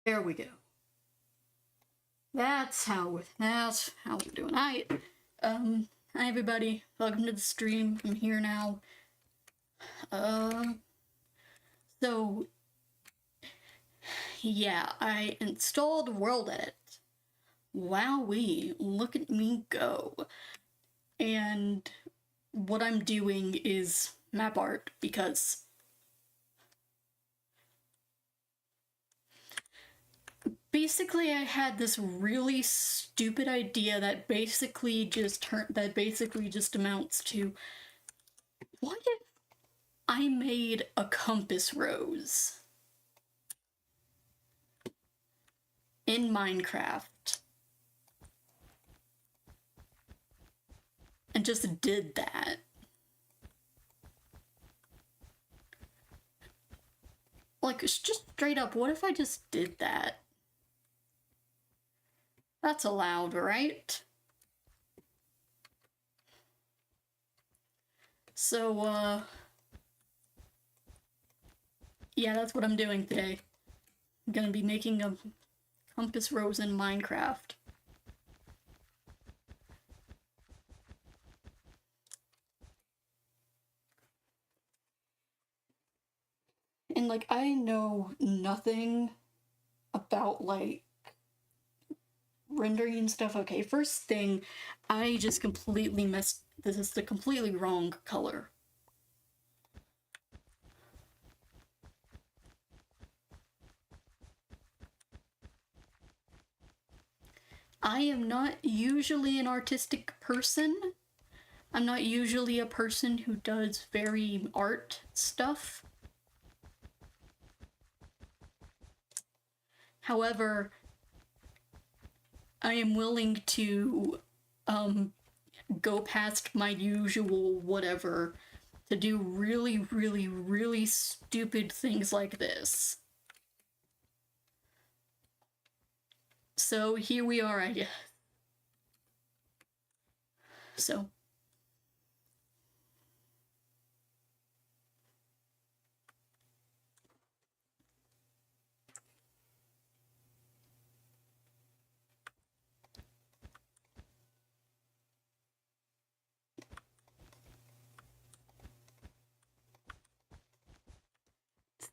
There we go. That's how we're doing. Hi everybody. Welcome to the stream. I'm here now. So yeah, I installed worldedit. Wowee, look at me go. And what I'm doing is map art because basically I had this really stupid idea that basically just amounts to, what if I made a compass rose in Minecraft and just did that? Like, just straight up, what if I just did that? That's allowed, right? So, yeah, that's what I'm doing today. I'm gonna be making a compass rose in Minecraft. And, like, I know nothing about, like, rendering and stuff. Okay, first thing, I just completely messed, this is the completely wrong color. I am not usually an artistic person. I'm not usually a person who does very art stuff. However, I am willing to go past my usual whatever to do really, really, really stupid things like this. So here we are, I guess. So.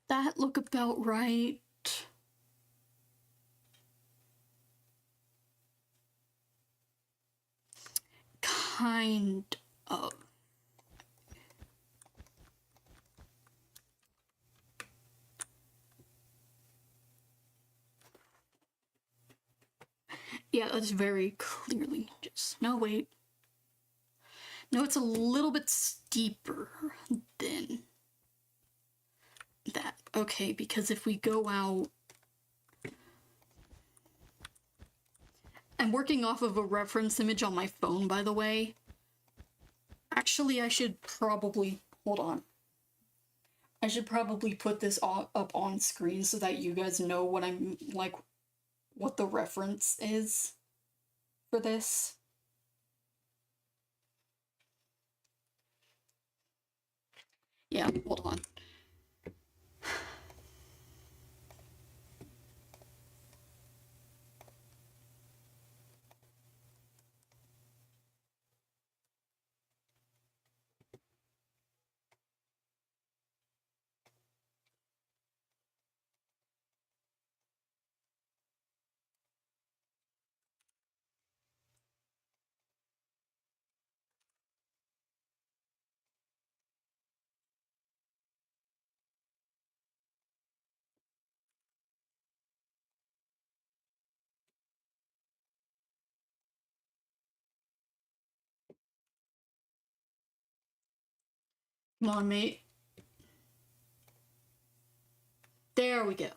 Does that look about right? Kind of. Yeah, that's very clearly just, no, wait. No, it's a little bit steeper than that. Okay, because if we go out, I'm working off of a reference image on my phone, by the way. Actually, I should probably, hold on. I should probably put this up on screen so that you guys know what I'm, like, what the reference is for this. Yeah, hold on. Come on, mate. There we go.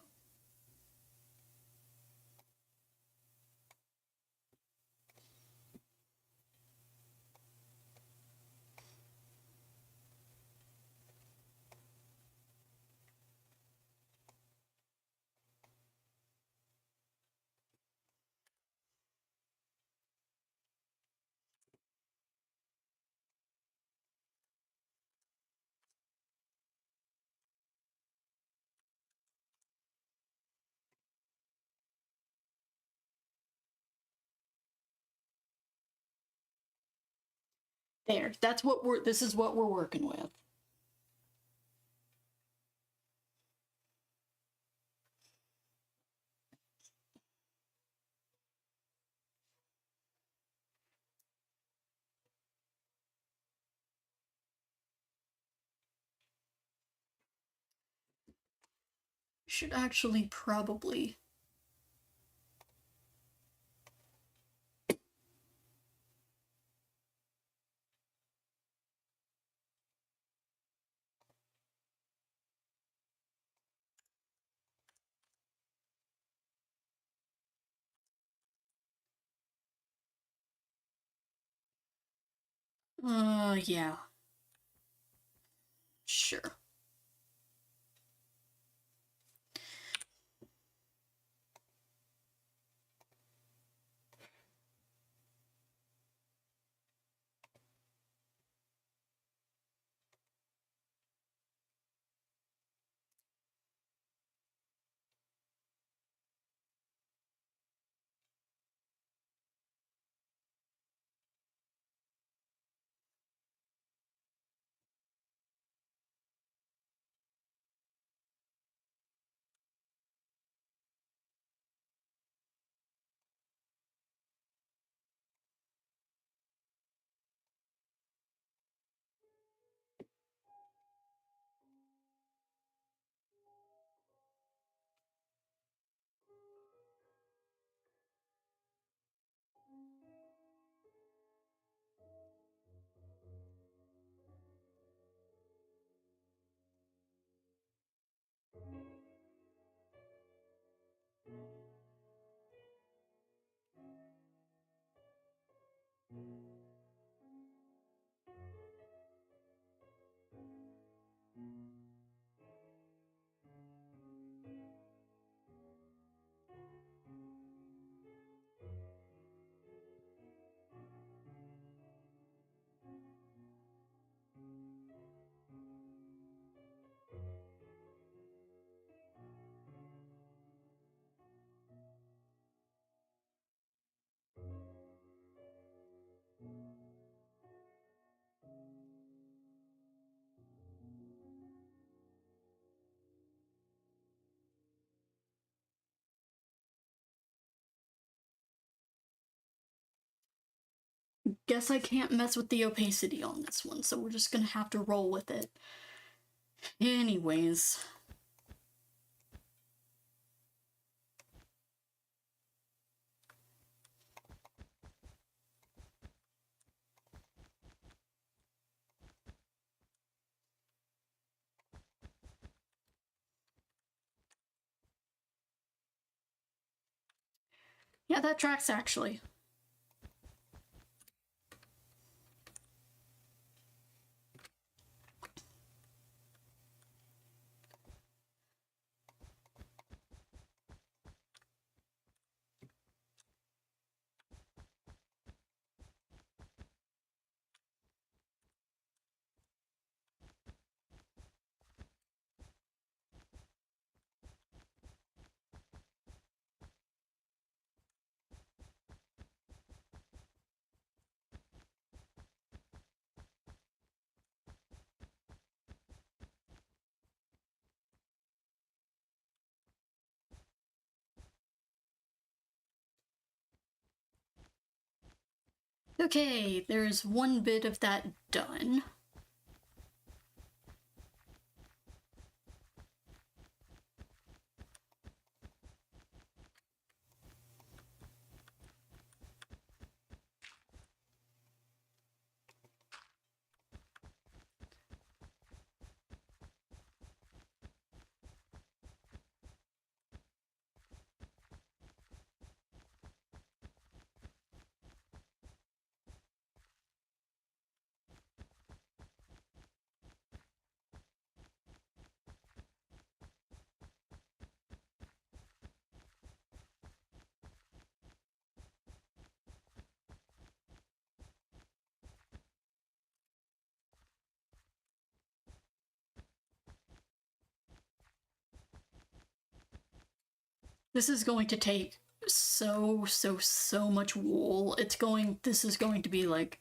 There, that's what this is what we're working with. Should actually probably... yeah. Sure. Guess I can't mess with the opacity on this one, so we're just gonna have to roll with it. Anyways. Yeah, that tracks actually. Okay, there's one bit of that done. This is going to take so much wool. This is going to be like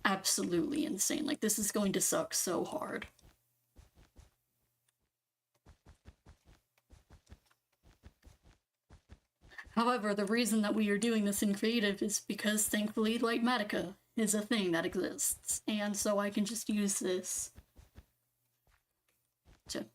absolutely insane. Like, this is going to suck so hard. However, the reason that we are doing this in creative is because, thankfully, Lightmatica is a thing that exists, and so I can just use this to...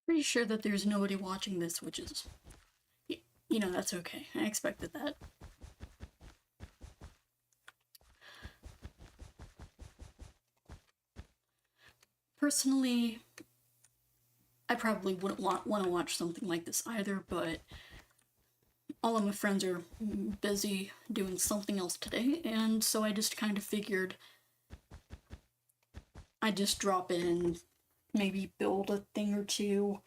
Pretty sure that there's nobody watching this, which is... You know, that's okay. I expected that. Personally, I probably wouldn't want to watch something like this either, but all of my friends are busy doing something else today, and so I just kind of figured I'd just drop in, maybe build a thing or two.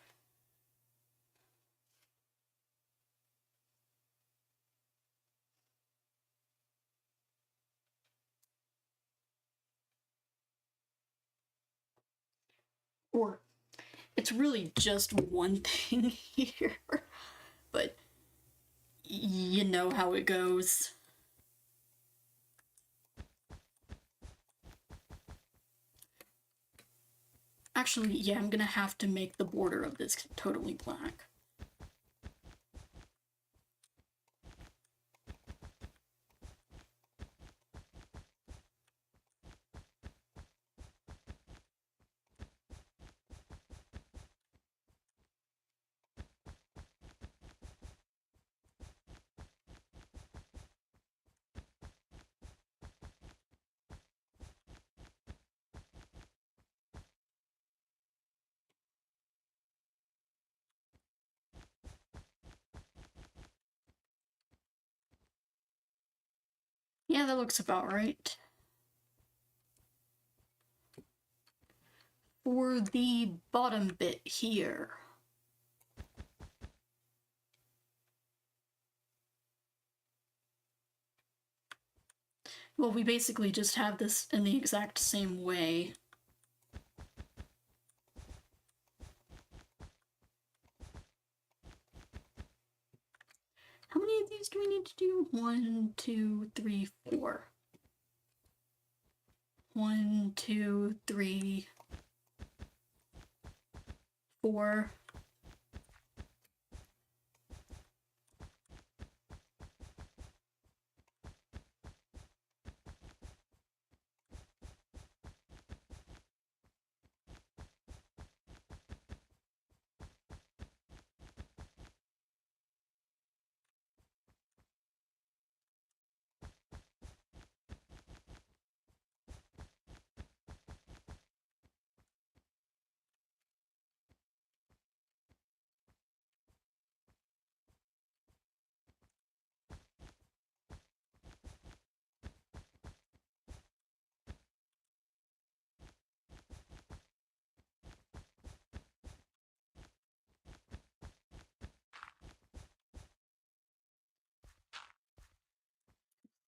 Or it's really just one thing here, but you know how it goes. Actually, yeah, I'm gonna have to make the border of this totally black. Yeah, that looks about right. For the bottom bit here, well, we basically just have this in the exact same way. How many of these do we need to do? 1, 2, 3, 4. 1, 2, 3, 4.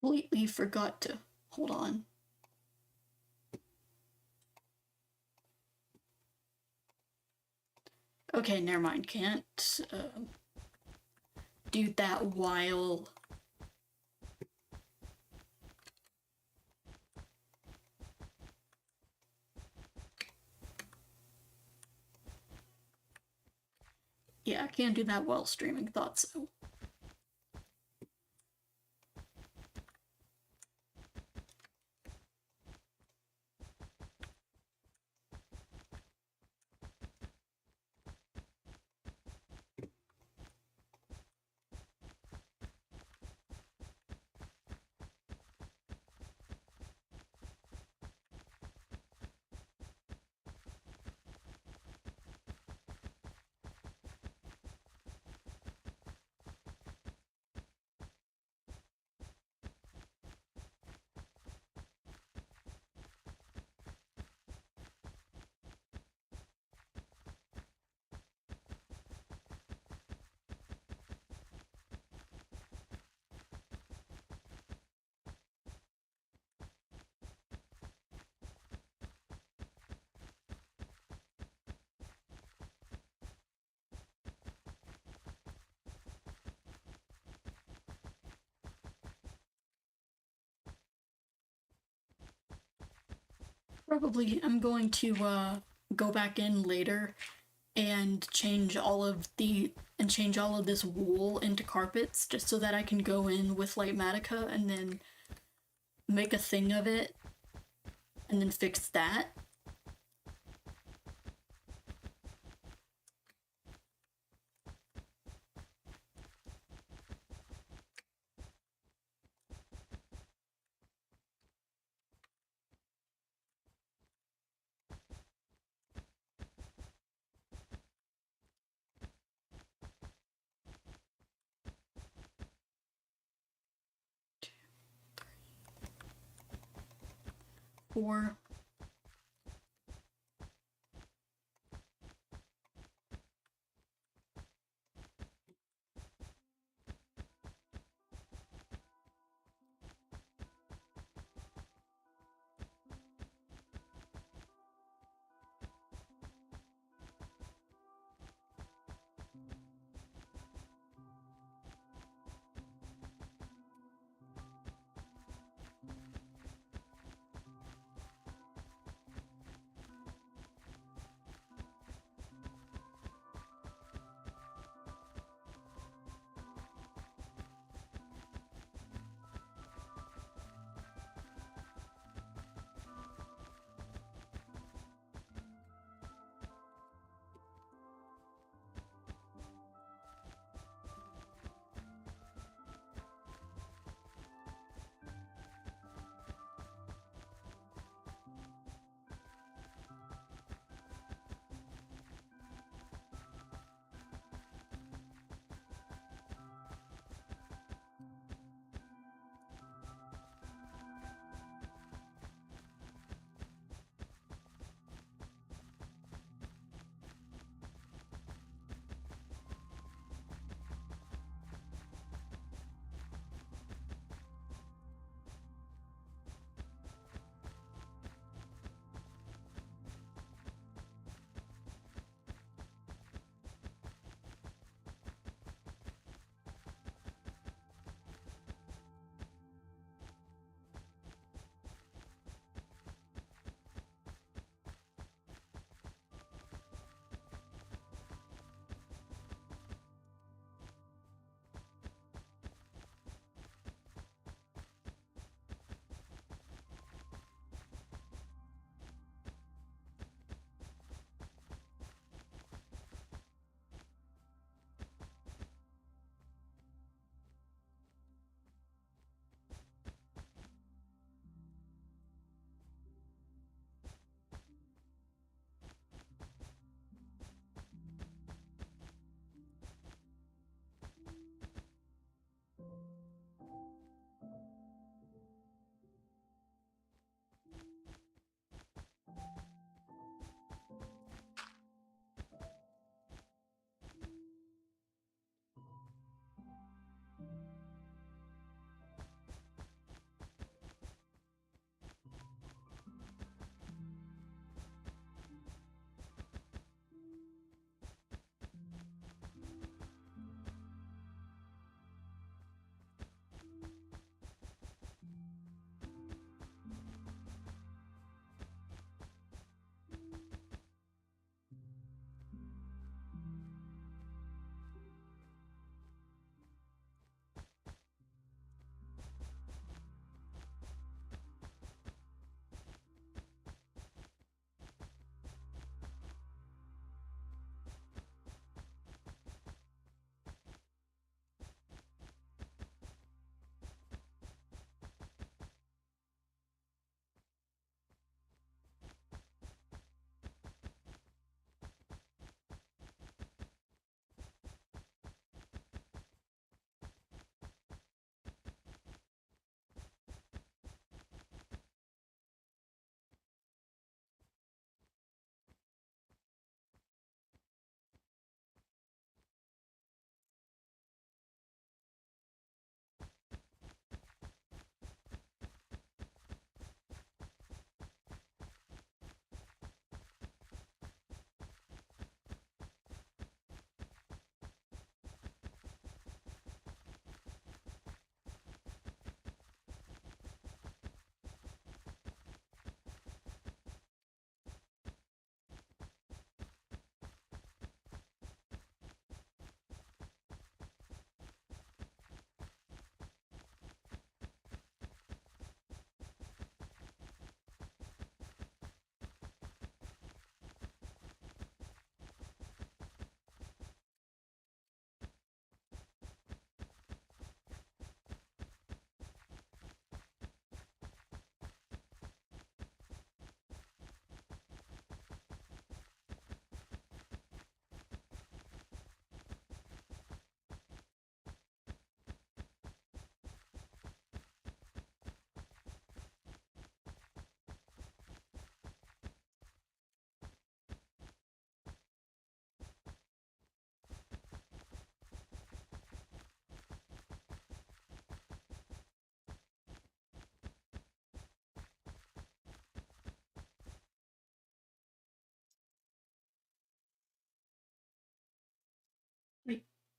Completely forgot to hold on. Okay, never mind. Can't do that while. Yeah, I can't do that while streaming. Thought so. Probably I'm going to go back in later and change all of this wool into carpets just so that I can go in with Lightmatica and then make a thing of it and then fix that. Or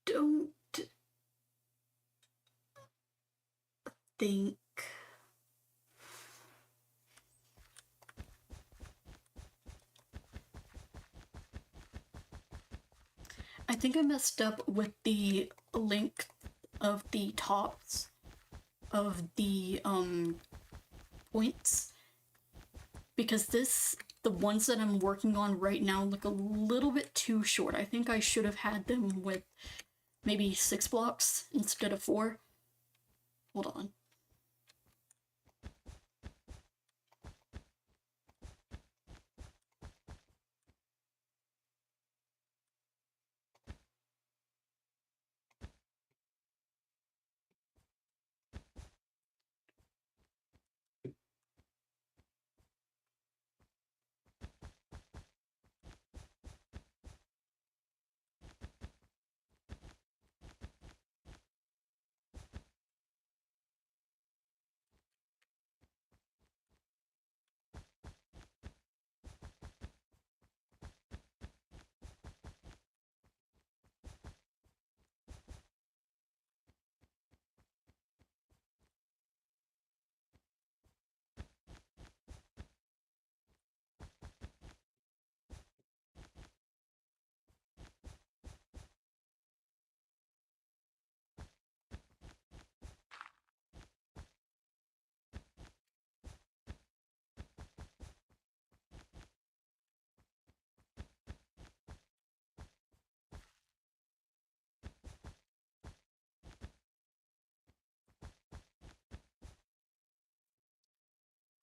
don't think I messed up with the length of the tops of the points, because the ones that I'm working on right now look a little bit too short. I think I should have had them with maybe 6 blocks instead of 4. Hold on.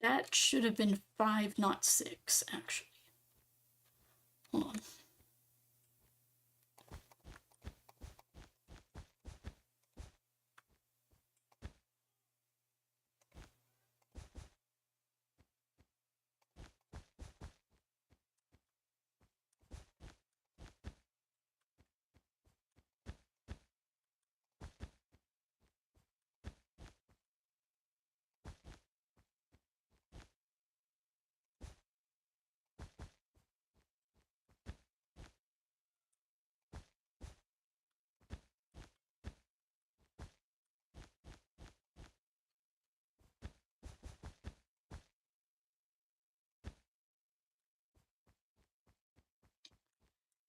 That should have been 5, not 6, actually. Hold on.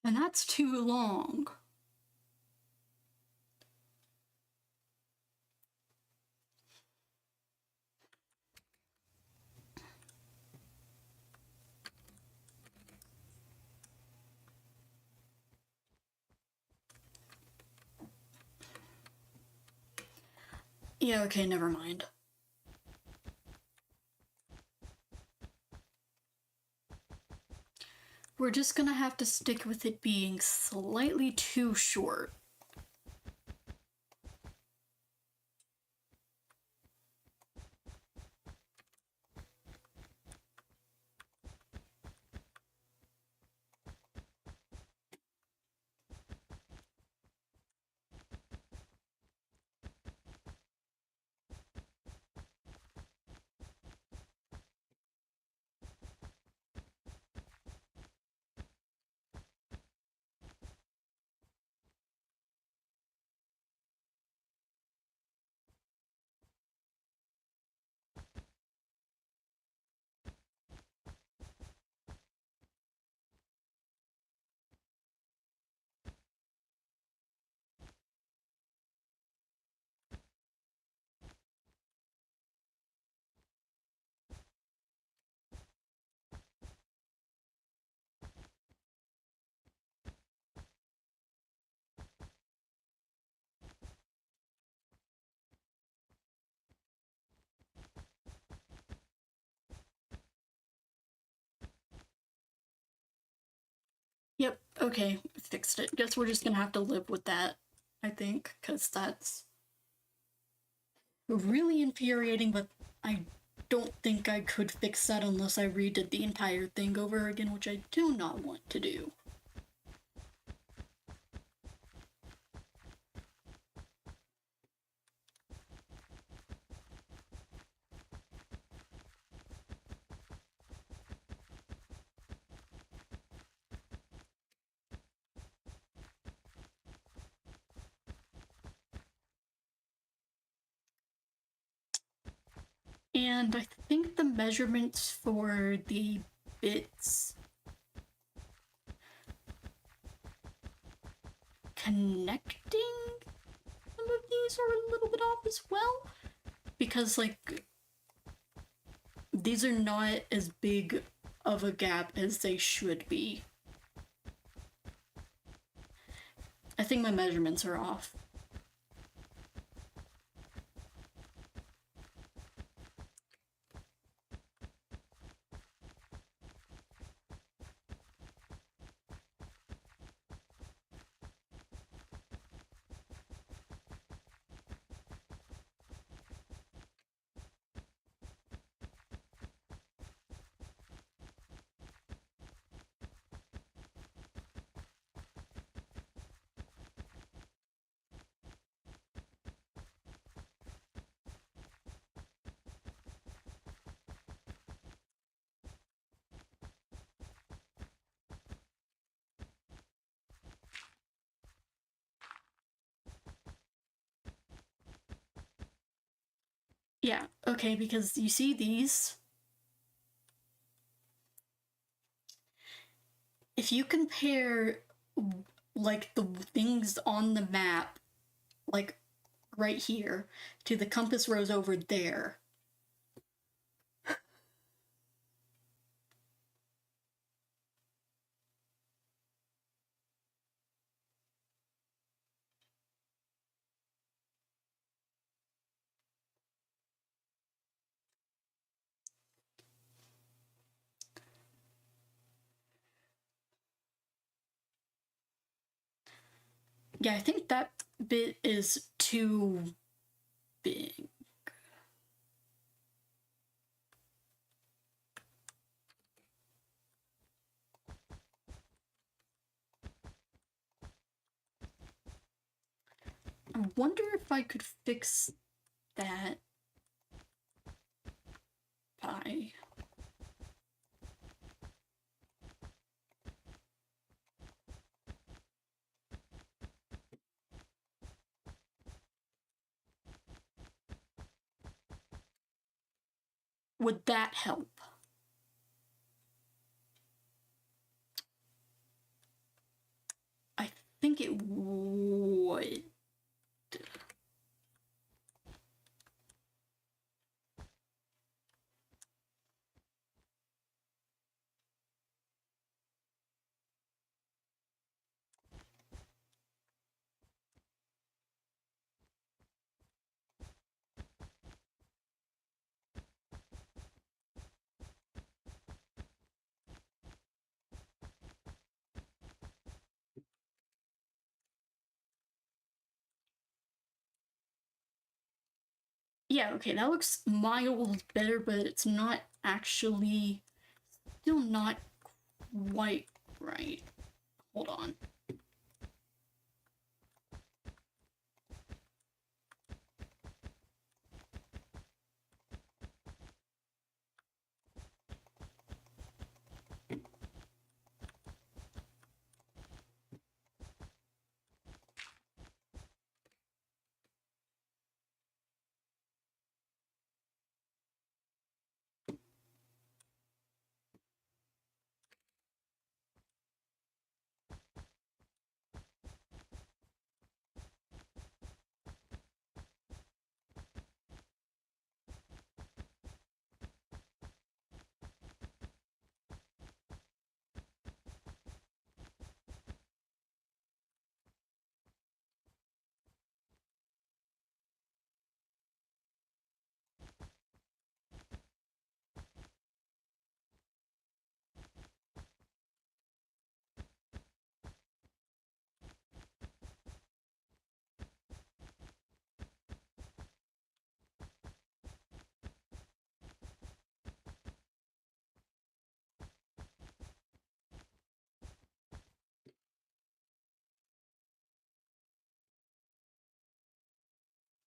And that's too long. Yeah, okay, never mind. We're just gonna have to stick with it being slightly too short. Yep, okay, fixed it. Guess we're just gonna have to live with that, I think, because that's really infuriating, but I don't think I could fix that unless I redid the entire thing over again, which I do not want to do. And I think the measurements for the bits connecting some of these are a little bit off as well. Because, like, these are not as big of a gap as they should be. I think my measurements are off. Yeah, okay, because you see these? If you compare, like, the things on the map, like, right here, to the compass rose over there, yeah, I think that bit is too big. I wonder if I could fix that by... Would that help? I think it would. Yeah, okay, that looks mild better, but it's not actually... Still not quite right. Hold on.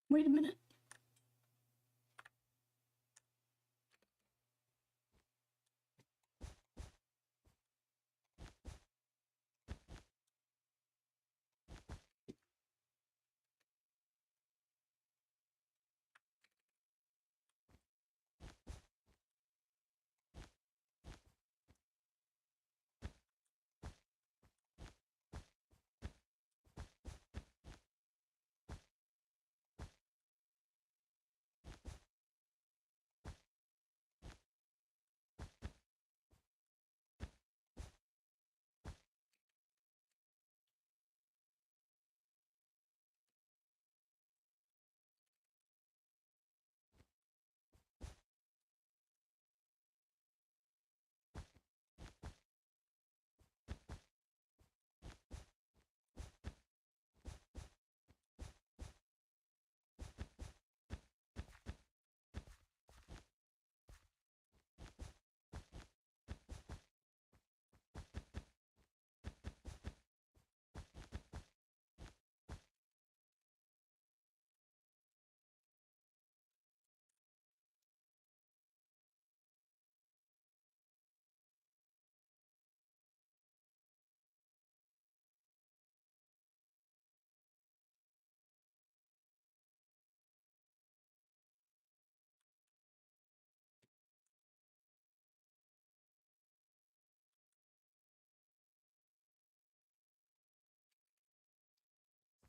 Wait a minute.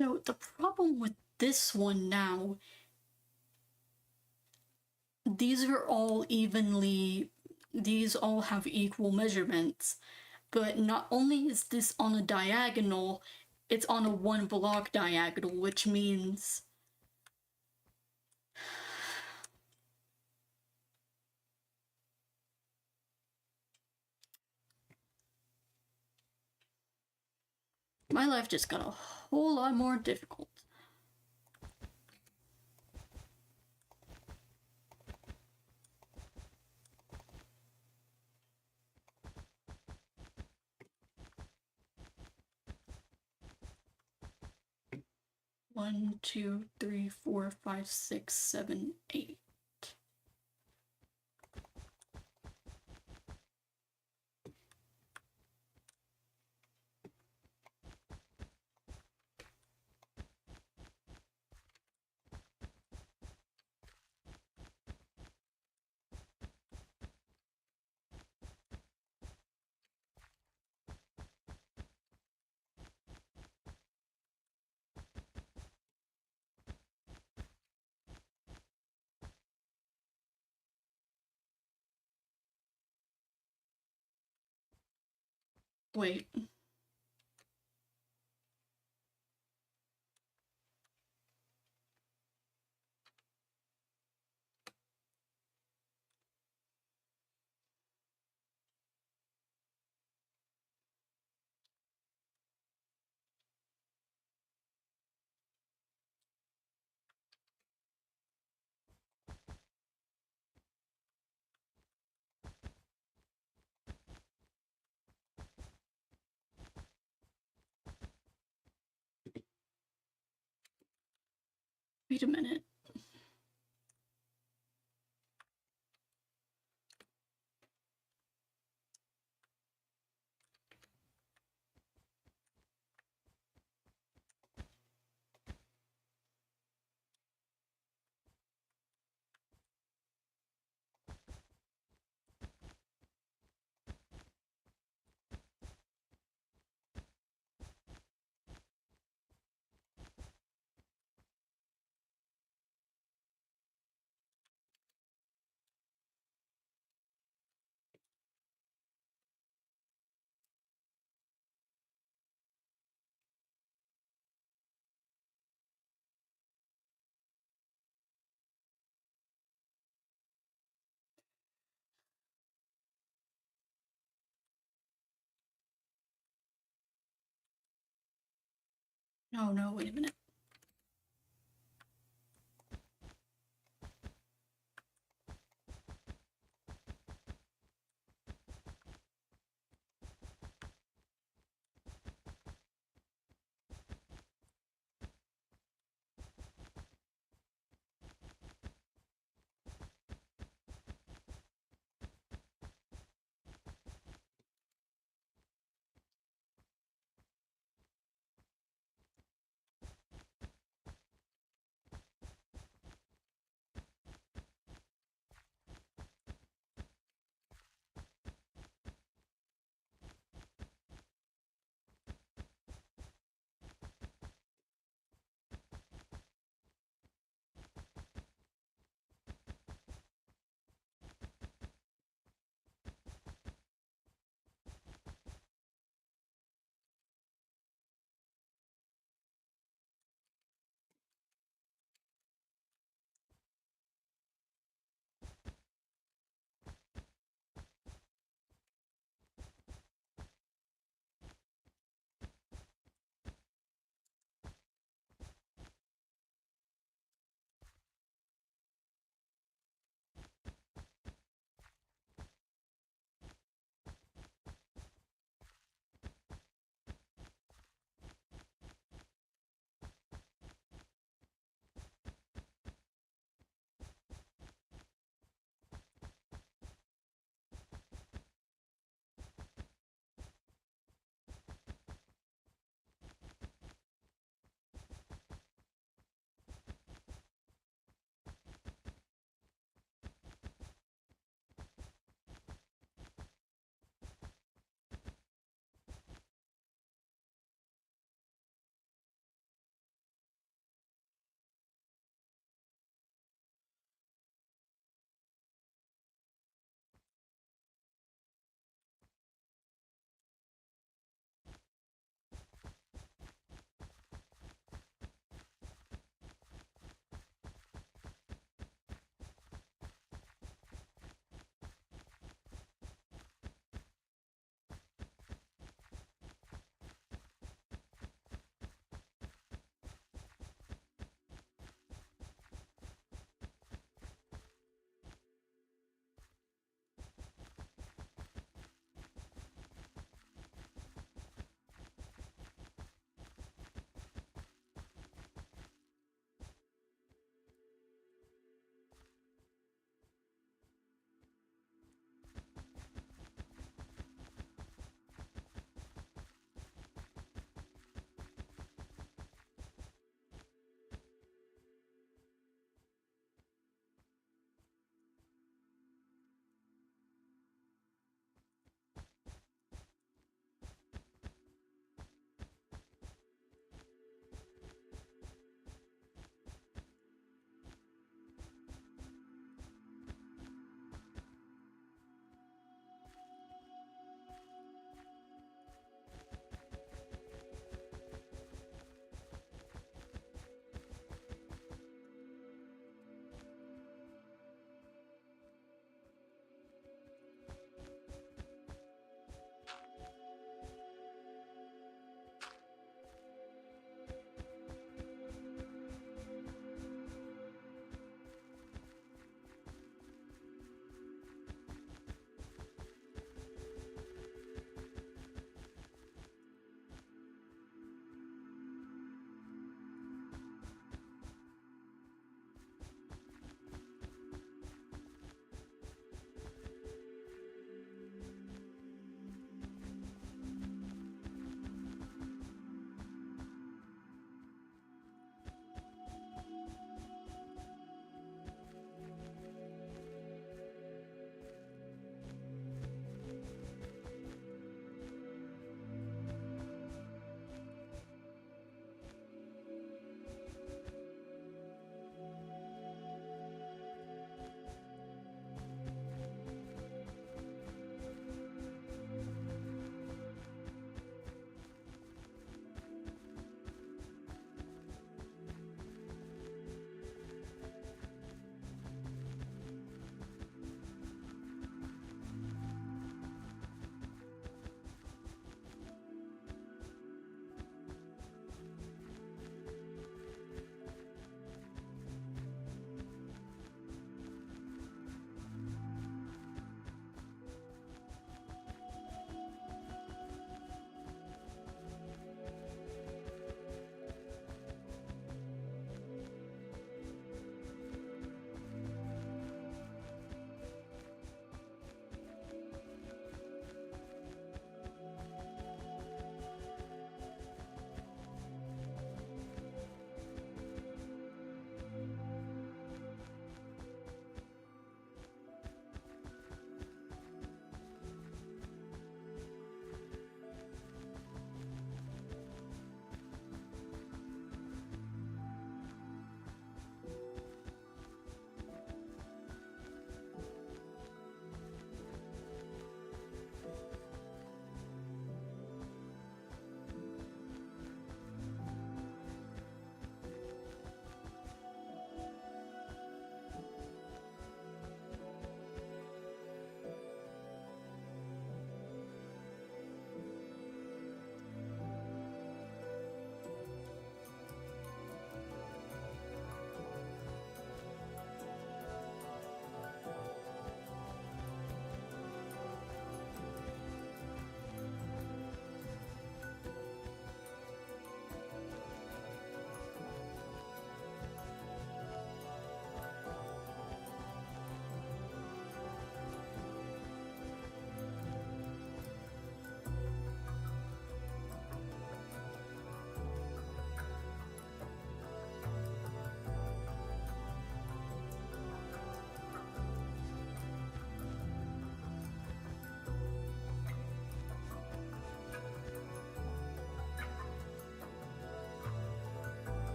So the problem with this one now, these all have equal measurements, but not only is this on a diagonal, it's on a 1 block diagonal, which means my life just got a whole lot more difficult. One, two, three, four, five, six, 7, 8. Wait. Wait a minute. No, wait a minute.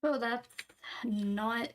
Oh, that's not...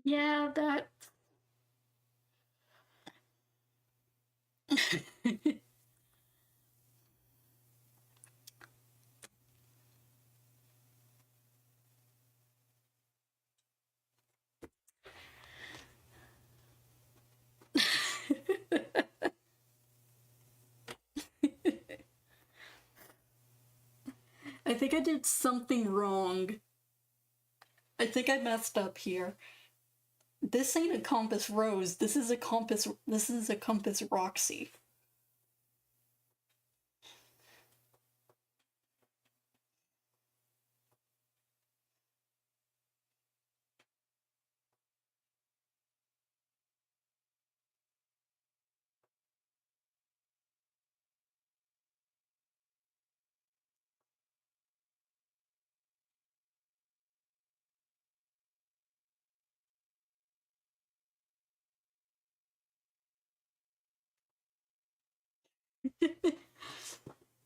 Yeah, that... I think I did something wrong. I think I messed up here. This ain't a compass rose. This is a compass. This is a compass Roxy.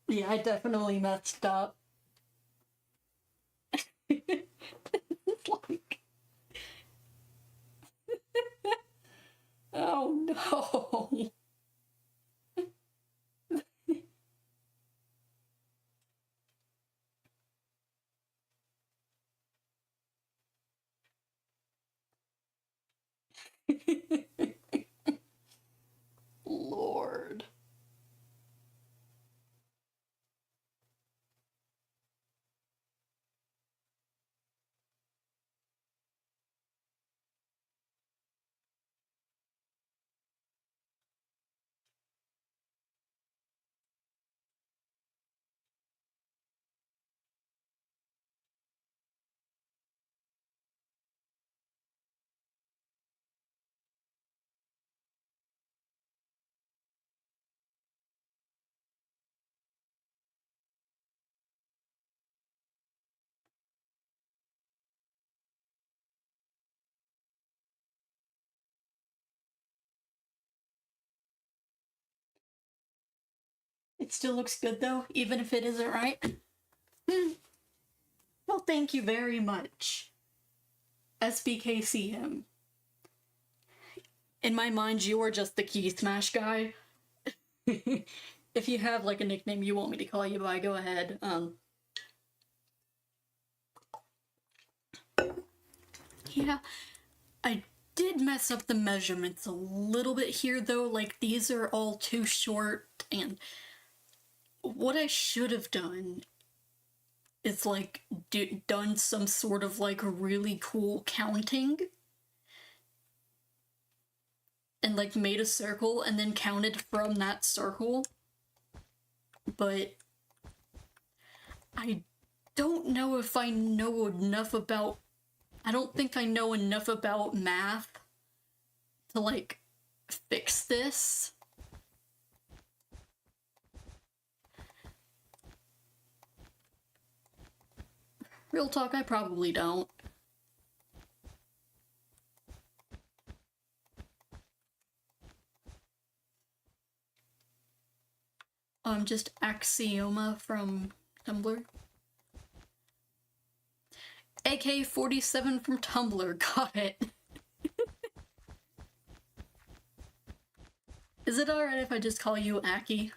Yeah, I definitely messed up. It's like, oh no. Lord. It still looks good though, even if it isn't right. Hmm. Well, thank you very much, SBKCM. In my mind, you are just the key smash guy. If you have like a nickname you want me to call you by, go ahead. Yeah, I did mess up the measurements a little bit here though. Like these are all too short, and what I should have done is like done some sort of like really cool counting and like made a circle and then counted from that circle. But I don't know if I know enough about. I don't think I know enough about math to like fix this. Real talk, I probably don't. Just Axioma from Tumblr. AK-47 from Tumblr, got it. Is it alright if I just call you Aki?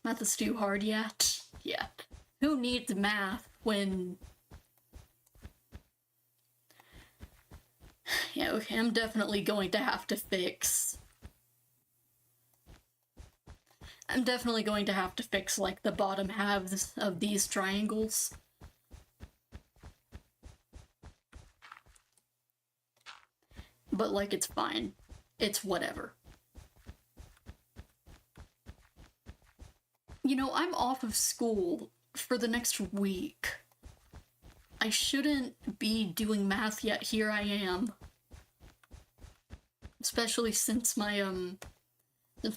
Math is too hard yet? Yeah. Who needs math when... Yeah, okay, I'm definitely going to have to fix... I'm definitely going to have to fix, like, the bottom halves of these triangles. But, like, it's fine. It's whatever. You know, I'm off of school for the next week. I shouldn't be doing math yet, here I am. Especially since my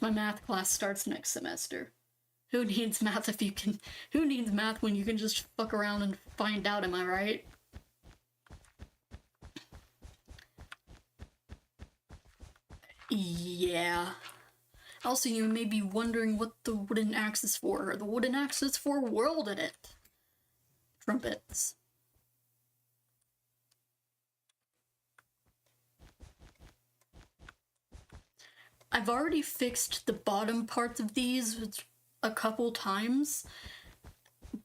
math class starts next semester. Who needs math if you can... Who needs math when you can just fuck around and find out, am I right? Yeah. Also, you may be wondering what the wooden axe is for. The wooden axe is for worldedit. Trumpets. I've already fixed the bottom parts of these a couple times,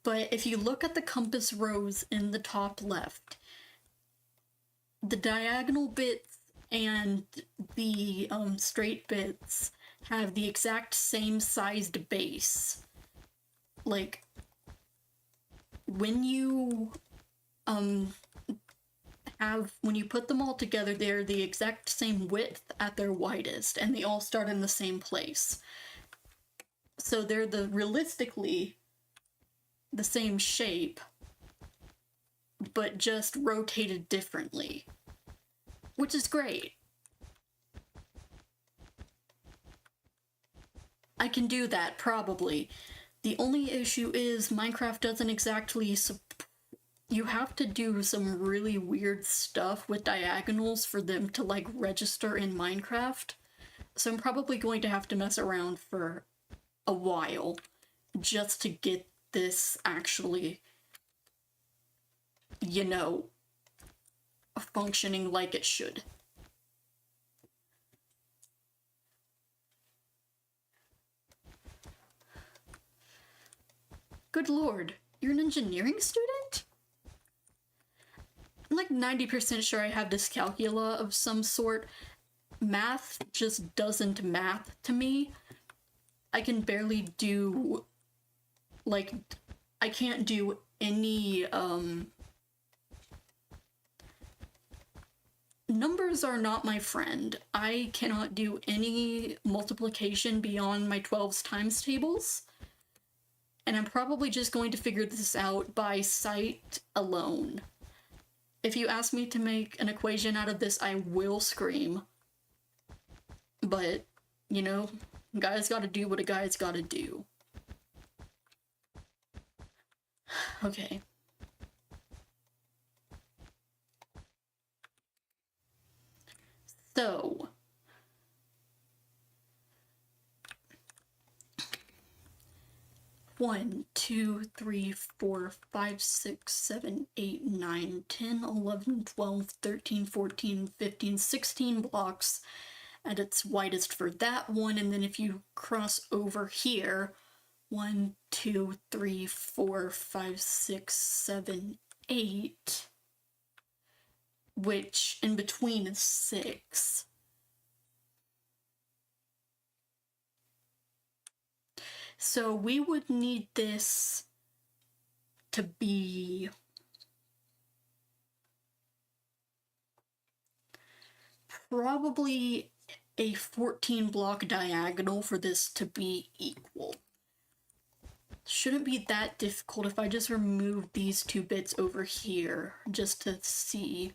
but if you look at the compass rose in the top left, the diagonal bits and the straight bits have the exact same sized base. Like, when you when you put them all together, they're the exact same width at their widest, and they all start in the same place. So they're realistically the same shape, but just rotated differently, which is great. I can do that, probably. The only issue is Minecraft doesn't exactly you have to do some really weird stuff with diagonals for them to like register in Minecraft. So I'm probably going to have to mess around for a while just to get this actually, you know, functioning like it should. Good lord, you're an engineering student? I'm like 90% sure I have dyscalculia of some sort. Math just doesn't math to me. I can barely do, like, I can't do any, numbers are not my friend. I cannot do any multiplication beyond my 12's times tables. And I'm probably just going to figure this out by sight alone. If you ask me to make an equation out of this, I will scream. But, you know, guy's gotta do what a guy's gotta do. Okay. So, 1, 2, 3, 4, 5, 6, 7, 8, 9, 10, 11, 12, 13, 14, 15, 16 blocks at its widest for that one, and then if you cross over here, 1, 2, 3, 4, 5, 6, 7, 8, which in between is 6. So we would need this to be probably a 14 block diagonal for this to be equal. Shouldn't be that difficult if I just remove these 2 bits over here just to see.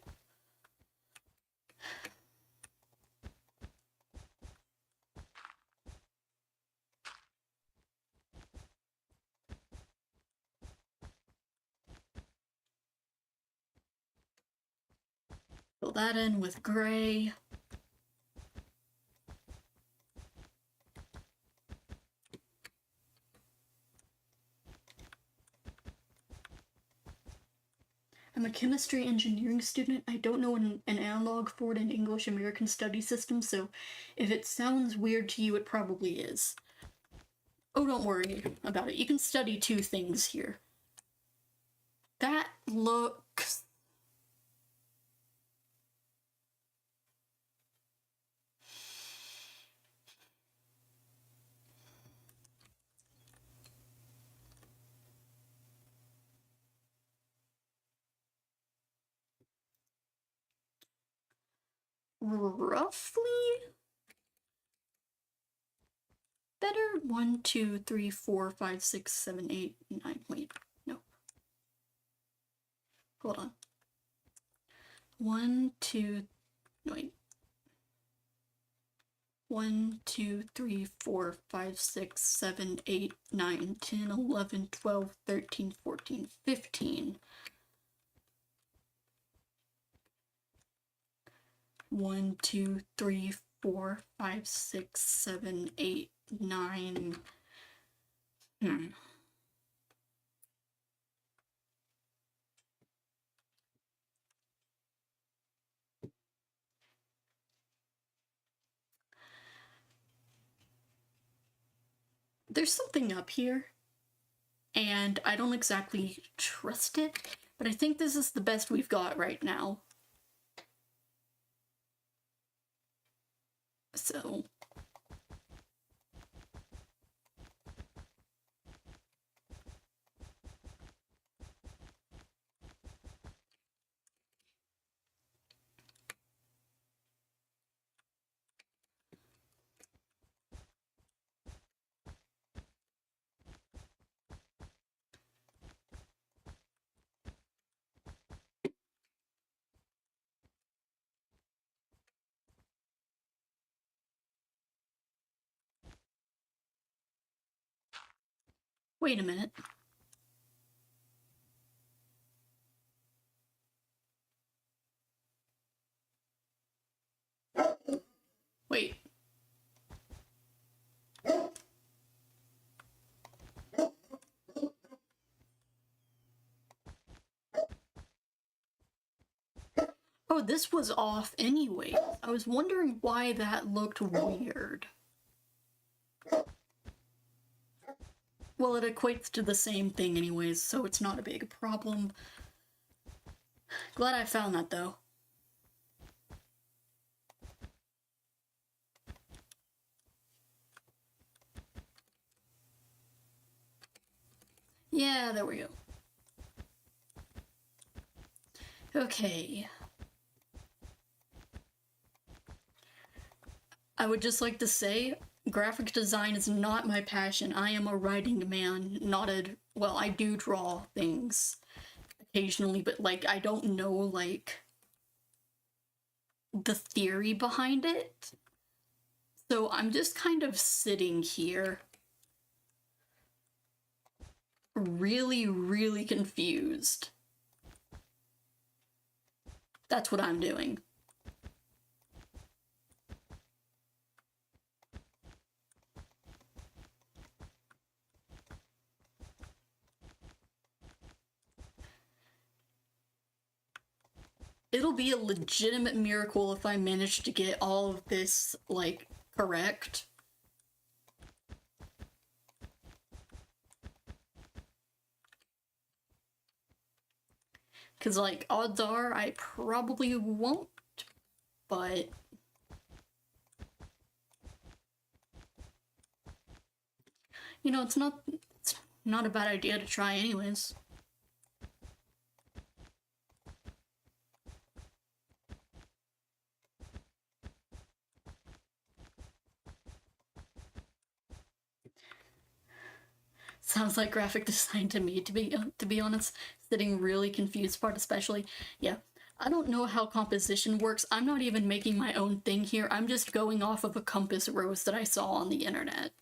Fill that in with gray. I'm a chemistry engineering student. I don't know an analog for it in English American Study system, so if it sounds weird to you, it probably is. Oh, don't worry about it. You can study 2 things here. That looks... roughly better. 1, 2, 3, 4, 5, 6, 7, 8, 9. Wait, no. Hold on. 1, 2, wait. 1, 2, 3, 4, 5, 6, 7, 8, 9, 10, 11, 12, 13, 14, 15. 1, 2, 3, 4, 5, 6, 7, 8, 9. There's something up here, and I don't exactly trust it, but I think this is the best we've got right now. So... wait a minute. Oh, this was off anyway. I was wondering why that looked weird. Well, it equates to the same thing anyways, so it's not a big problem. Glad I found that, though. Yeah, there we go. Okay. I would just like to say, graphic design is not my passion. I am a writing man, not a... Well, I do draw things occasionally, but, like, I don't know, like, the theory behind it. So I'm just kind of sitting here, really, really confused. That's what I'm doing. It'll be a legitimate miracle if I manage to get all of this, like, correct. Because, like, odds are I probably won't, but... You know, it's not a bad idea to try anyways. Sounds like graphic design to me, to be honest. Sitting really confused part especially. Yeah, I don't know how composition works. I'm not even making my own thing here. I'm just going off of a compass rose that I saw on the internet.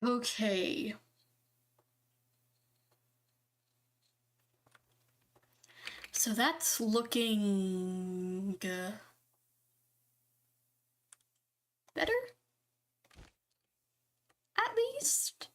Okay. So that's looking... better? At least?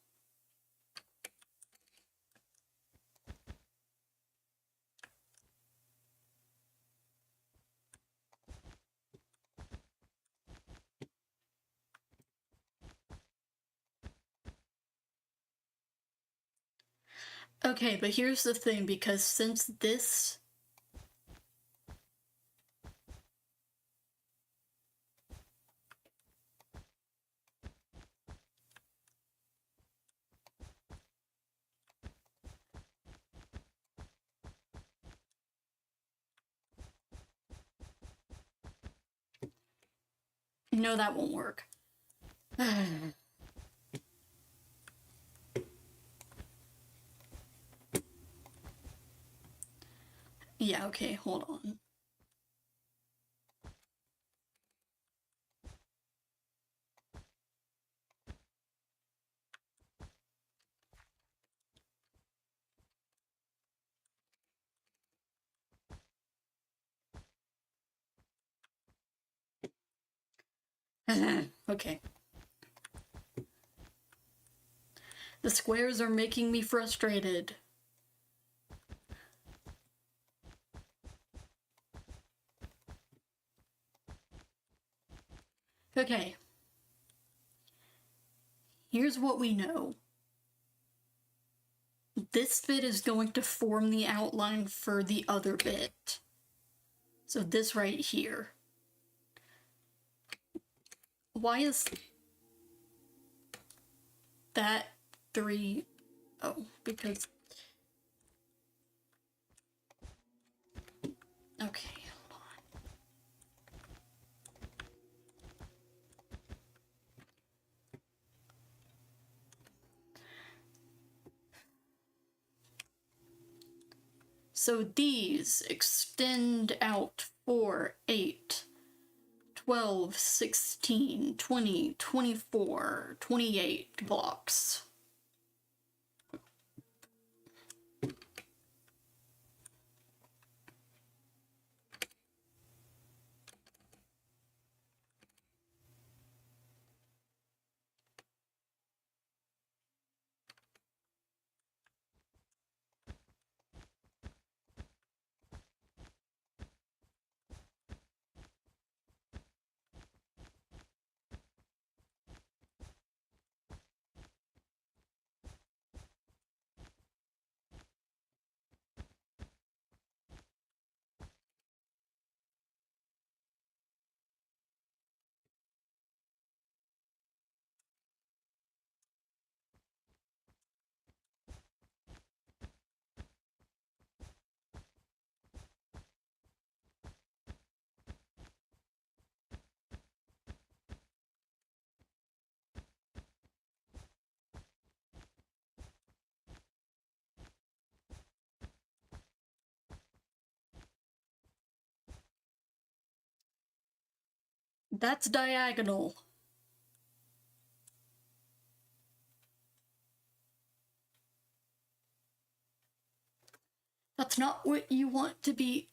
Okay, but here's the thing, because since this... No, that won't work. Yeah, okay, hold on. Okay. The squares are making me frustrated. Okay. Here's what we know. This bit is going to form the outline for the other bit. So this right here. Why is that 3? Oh, because... Okay, hold on. So these extend out for 8, 12, 16, 20, 24, 28 blocks. That's diagonal. That's not what you want to be.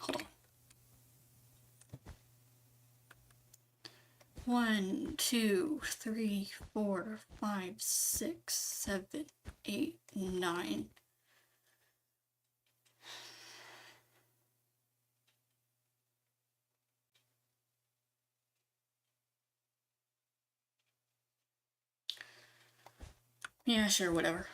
Hold on. 1, 2, 3, 4, 5, 6, 7, 8, 9. Yeah, sure, whatever.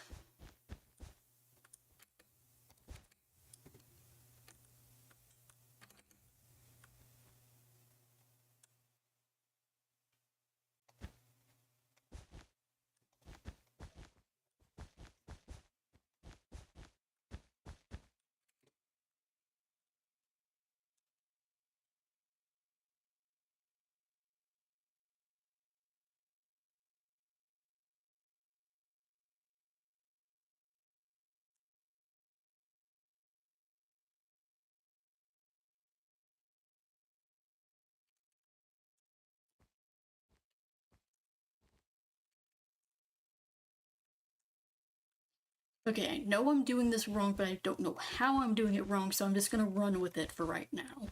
Okay, I know I'm doing this wrong, but I don't know how I'm doing it wrong, so I'm just gonna run with it for right now.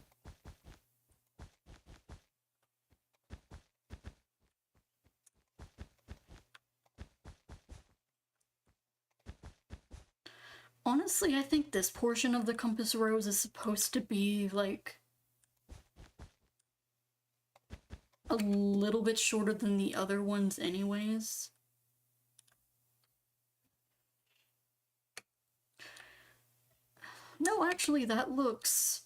Honestly, I think this portion of the compass rose is supposed to be, like, a little bit shorter than the other ones anyways. No, actually, that looks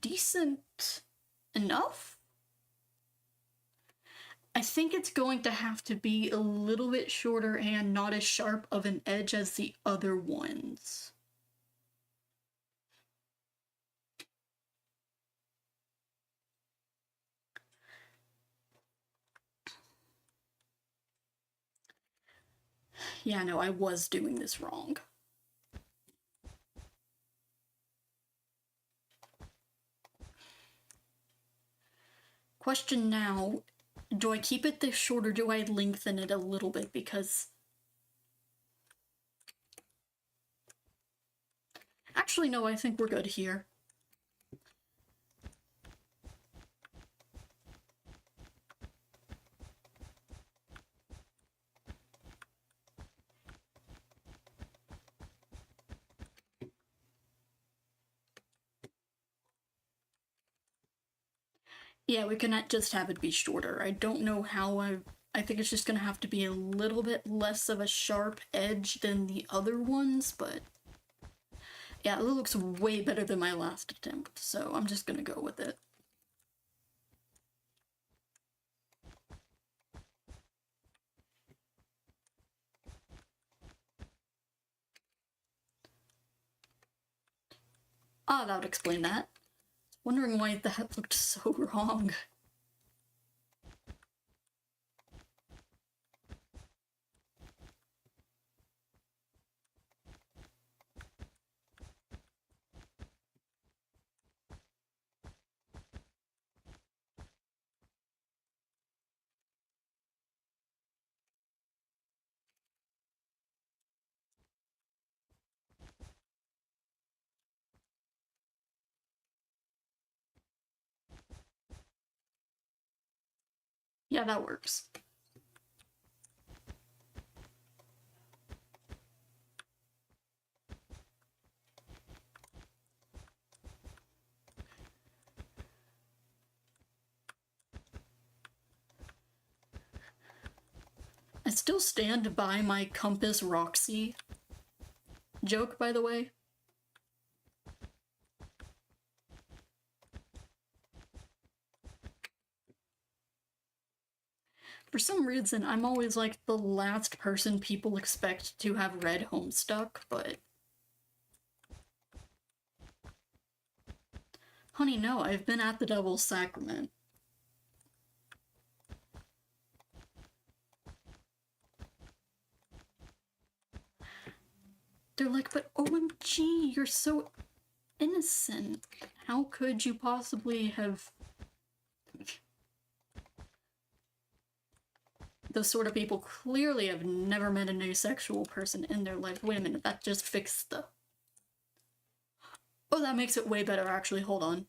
decent enough. I think it's going to have to be a little bit shorter and not as sharp of an edge as the other ones. Yeah, no, I was doing this wrong. Question now, do I keep it this short or do I lengthen it a little bit? Because actually, no, I think we're good here. Yeah, we cannot just have it be shorter. I don't know how I think it's just gonna have to be a little bit less of a sharp edge than the other ones, but yeah, it looks way better than my last attempt, so I'm just gonna go with it. Ah, that would explain that. Wondering why that looked so wrong. Yeah, that works. I still stand by my Compass Roxy joke, by the way. For some reason, I'm always like the last person people expect to have read Homestuck, but... Honey, no, I've been at the Devil's Sacrament. They're like, but OMG, you're so innocent. How could you possibly have... Those sort of people clearly have never met an asexual person in their life. Wait a minute, that just fixed the... Oh, that makes it way better, actually. Hold on.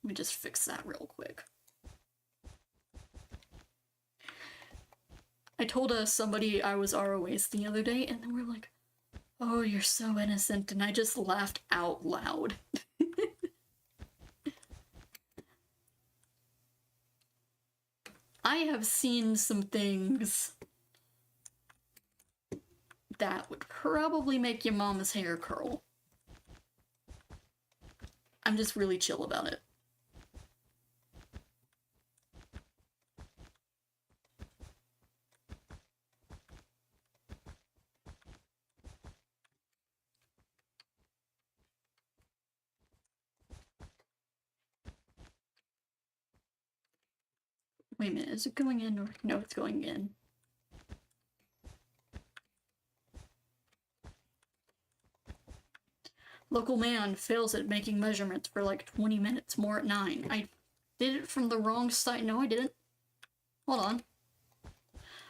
Let me just fix that real quick. I told somebody I was ROAs the other day, and they were like, oh, you're so innocent, and I just laughed out loud. I have seen some things that would probably make your mama's hair curl. I'm just really chill about it. Wait a minute, is it going in or... No, it's going in. Local man fails at making measurements for like 20 minutes, more at 9. I did it from the wrong side. No, I didn't. Hold on.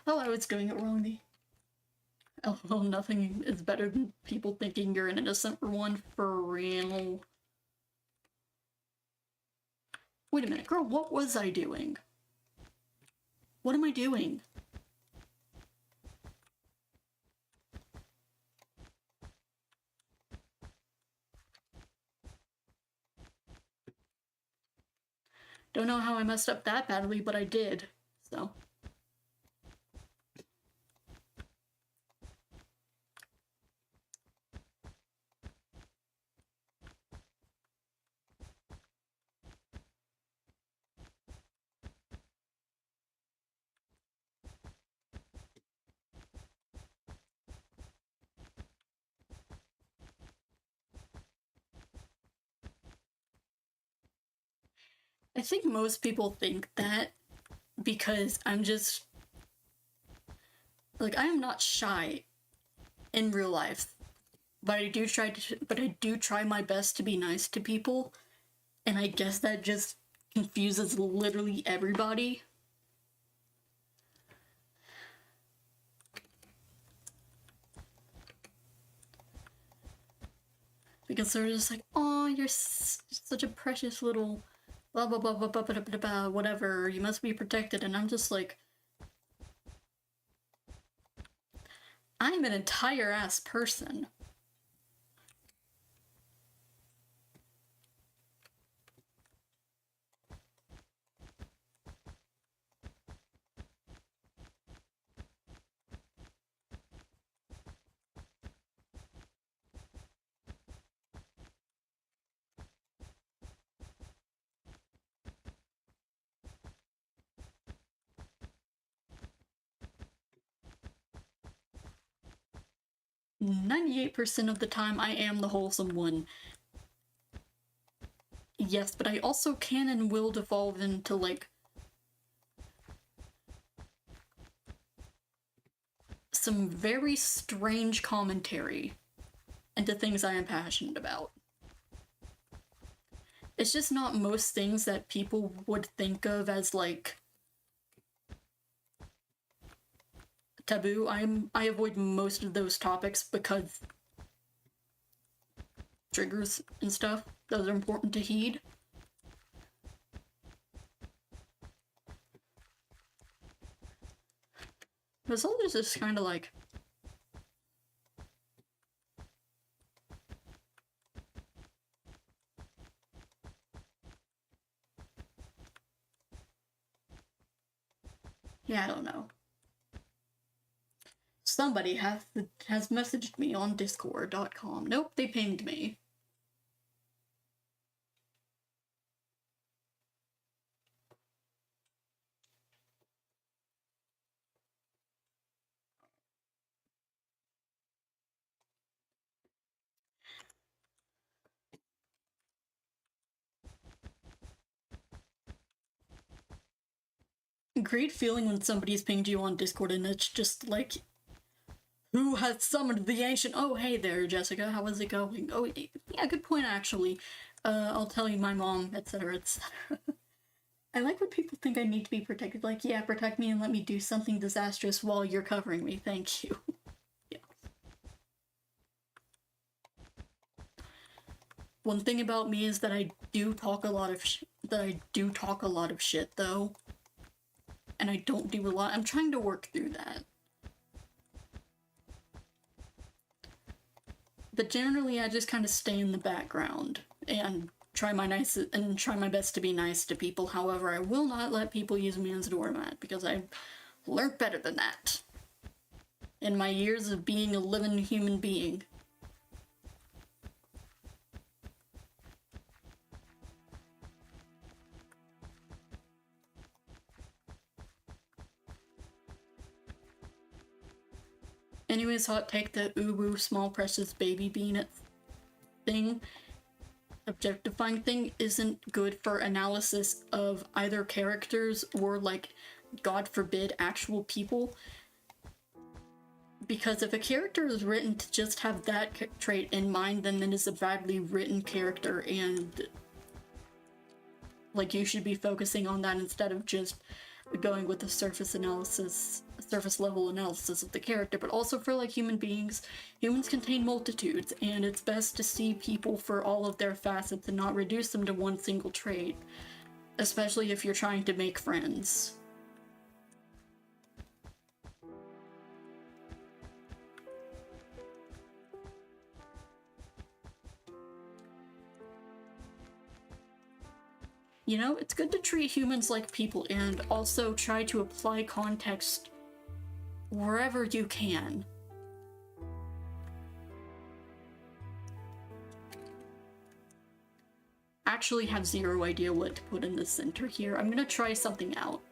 Oh, I was doing it wrong. Oh, nothing is better than people thinking you're an innocent one, for real. Wait a minute, girl, what was I doing? What am I doing? Don't know how I messed up that badly, but I did, so. I think most people think that because I'm just... Like, I am not shy in real life, but I do try my best to be nice to people, and I guess that just confuses literally everybody. Because they're just like, oh, you're such a precious little blah blah blah blah blah blah blah blah, whatever, you must be protected, and I'm just like, I'm an entire ass person. ...98% of the time I am the wholesome one. yes, but I also can and will devolve into, like, some very strange commentary into things I am passionate about. It's just not most things that people would think of as, like, taboo. I avoid most of those topics because triggers and stuff, those are important to heed. But all this is kind of like, yeah, I don't know. Somebody has messaged me on discord.com. Nope, they pinged me. Great feeling when somebody's pinged you on Discord and it's just like, who has summoned the ancient? Oh, hey there, Jessica. How is it going? Oh, yeah, good point, actually. I'll tell you my mom, etc., etc. I like when people think I need to be protected. Like, yeah, protect me and let me do something disastrous while you're covering me. Thank you. Yeah. One thing about me is that I do talk a lot of shit, though. And I don't do a lot. I'm trying to work through that. But generally, I just kind of stay in the background and try my best to be nice to people. However, I will not let people use me as a doormat because I learned better than that in my years of being a living human being. Anyways, hot take, the uwu small precious baby bean thing, objectifying thing, isn't good for analysis of either characters or, like, God forbid, actual people. Because if a character is written to just have that trait in mind, then it is a badly written character, and, like, you should be focusing on that instead of just going with the surface level analysis of the character. But also for, like, human beings, humans contain multitudes, and it's best to see people for all of their facets and not reduce them to one single trait, especially if you're trying to make friends. You know, it's good to treat humans like people and also try to apply context wherever you can. Actually have zero idea what to put in the center here. I'm gonna try something out.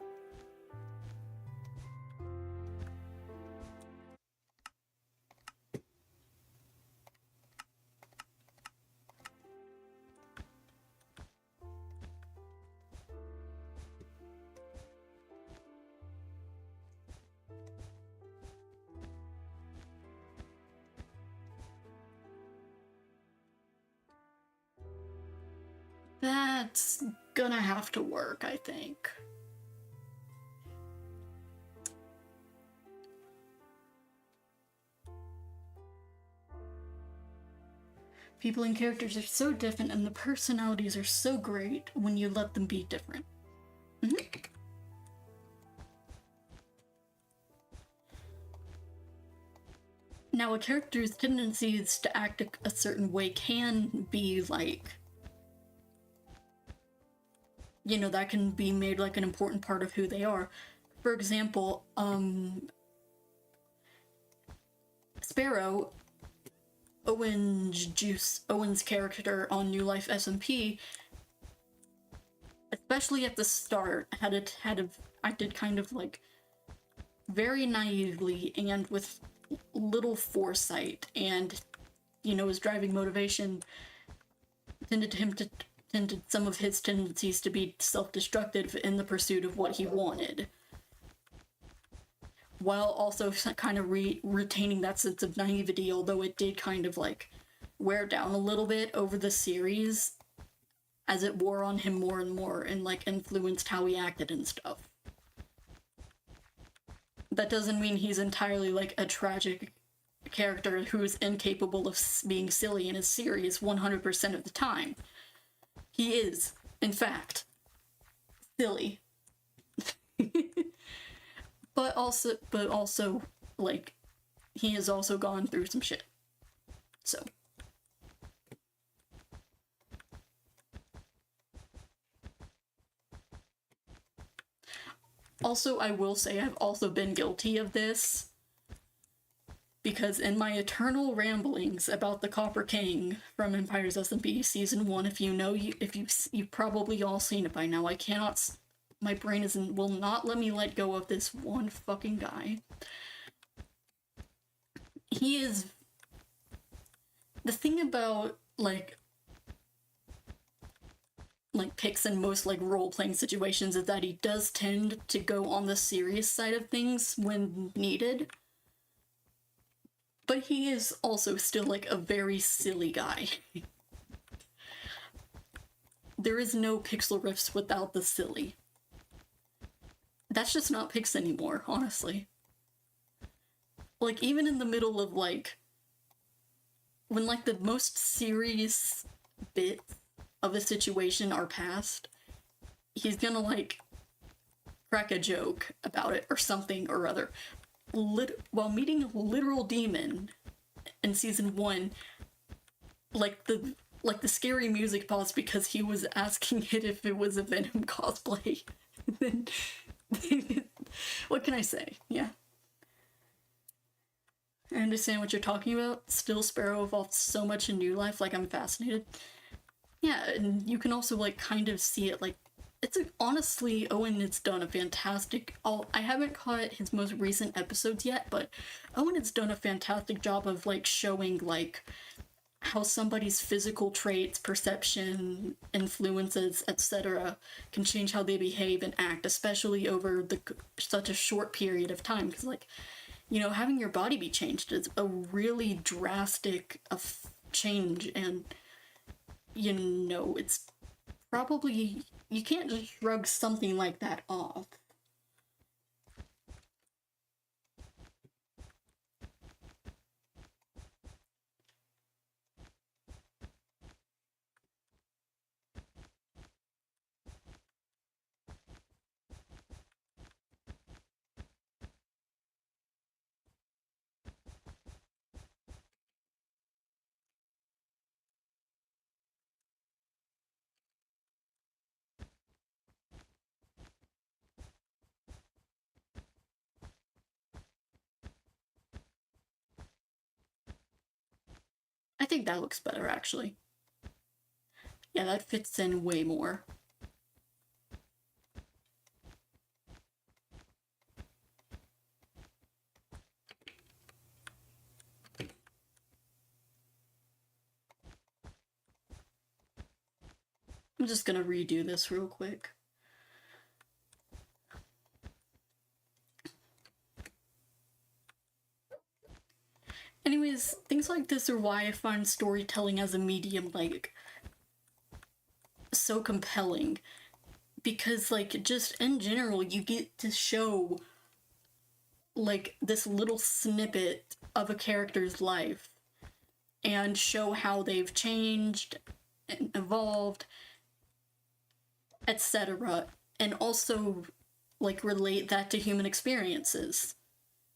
That's gonna have to work, I think. People and characters are so different, and the personalities are so great when you let them be different. Now, a character's tendencies to act a certain way can be, like, you know, that can be made, like, an important part of who they are. For example, Sparrow, Owen's character on New Life SMP, especially at the start, acted kind of, like, very naively and with little foresight, and, you know, his driving motivation tended some of his tendencies to be self-destructive in the pursuit of what he wanted, while also kind of retaining that sense of naivety, although it did kind of like wear down a little bit over the series as it wore on him more and more and like influenced how he acted and stuff. That doesn't mean he's entirely like a tragic character who is incapable of being silly and is serious 100% of the time. He is, in fact, silly. but also, like, he has also gone through some shit. So. Also, I will say I've also been guilty of this, because in my eternal ramblings about the Copper King from Empire's SMP Season 1, if you've probably all seen it by now, I cannot, my brain will not let me let go of this one fucking guy. He is, the thing about, like picks in most like role-playing situations is that he does tend to go on the serious side of things when needed. But he is also still like a very silly guy. There is no pixel riffs without the silly. That's just not Pix anymore, honestly. Like, even in the middle of like, when like the most serious bits of a situation are past, he's gonna like crack a joke about it or something or other. While meeting a literal demon in Season 1, like the scary music paused because he was asking it if it was a Venom cosplay. Then what can I say? Yeah. I understand what you're talking about. Still, Sparrow evolved so much in New Life, like I'm fascinated. Yeah, and you can also like kind of see it, like honestly, Owen has done a fantastic, I haven't caught his most recent episodes yet, but Owen has done a fantastic job of like showing like how somebody's physical traits, perception, influences, etc. can change how they behave and act, especially over such a short period of time, because like, you know, having your body be changed is a really drastic change, and you know, it's probably, you can't just shrug something like that off. I think that looks better, actually. Yeah, that fits in way more. I'm just gonna redo this real quick. Anyways, things like this are why I find storytelling as a medium, like, so compelling. Because, like, just in general, you get to show, like, this little snippet of a character's life and show how they've changed and evolved, etc. And also, like, relate that to human experiences.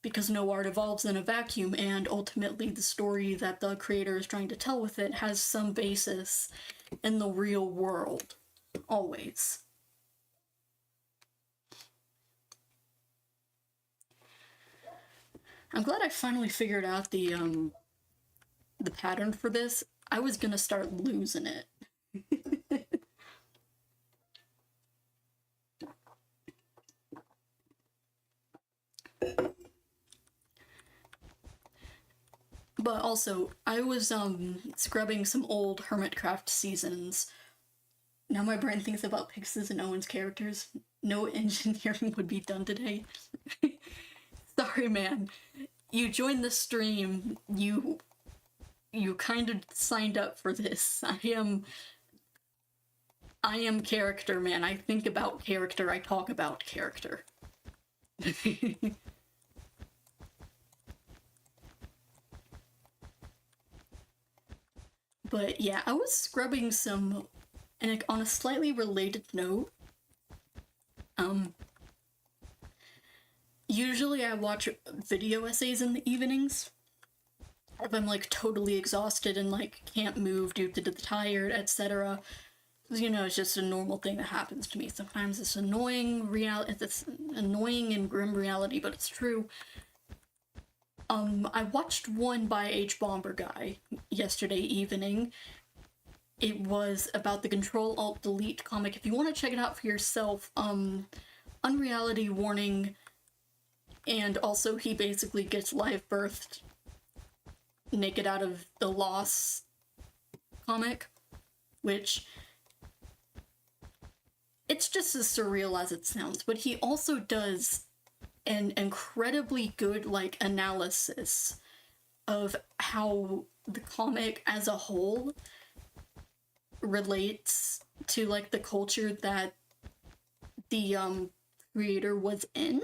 Because no art evolves in a vacuum, and ultimately the story that the creator is trying to tell with it has some basis in the real world. Always. I'm glad I finally figured out the pattern for this. I was gonna start losing it. But also, I was scrubbing some old Hermitcraft seasons Now my brain thinks about Pix's and Owen's characters. No engineering would be done today. Sorry, man. You joined the stream. You kind of signed up for this. I am character, man. I think about character. I talk about character. But yeah, I was scrubbing some, and on a slightly related note, usually I watch video essays in the evenings if I'm like totally exhausted and like can't move due to the tired, etc. You know, it's just a normal thing that happens to me. Sometimes it's annoying it's annoying and grim reality, but it's true. I watched one by H. Bomber Guy yesterday evening. It was about the Control-Alt-Delete comic. If you want to check it out for yourself, unreality warning, and also he basically gets live birthed naked out of the Loss comic, which it's just as surreal as it sounds, but he also does an incredibly good, like, analysis of how the comic as a whole relates to, like, the culture that the, creator was in.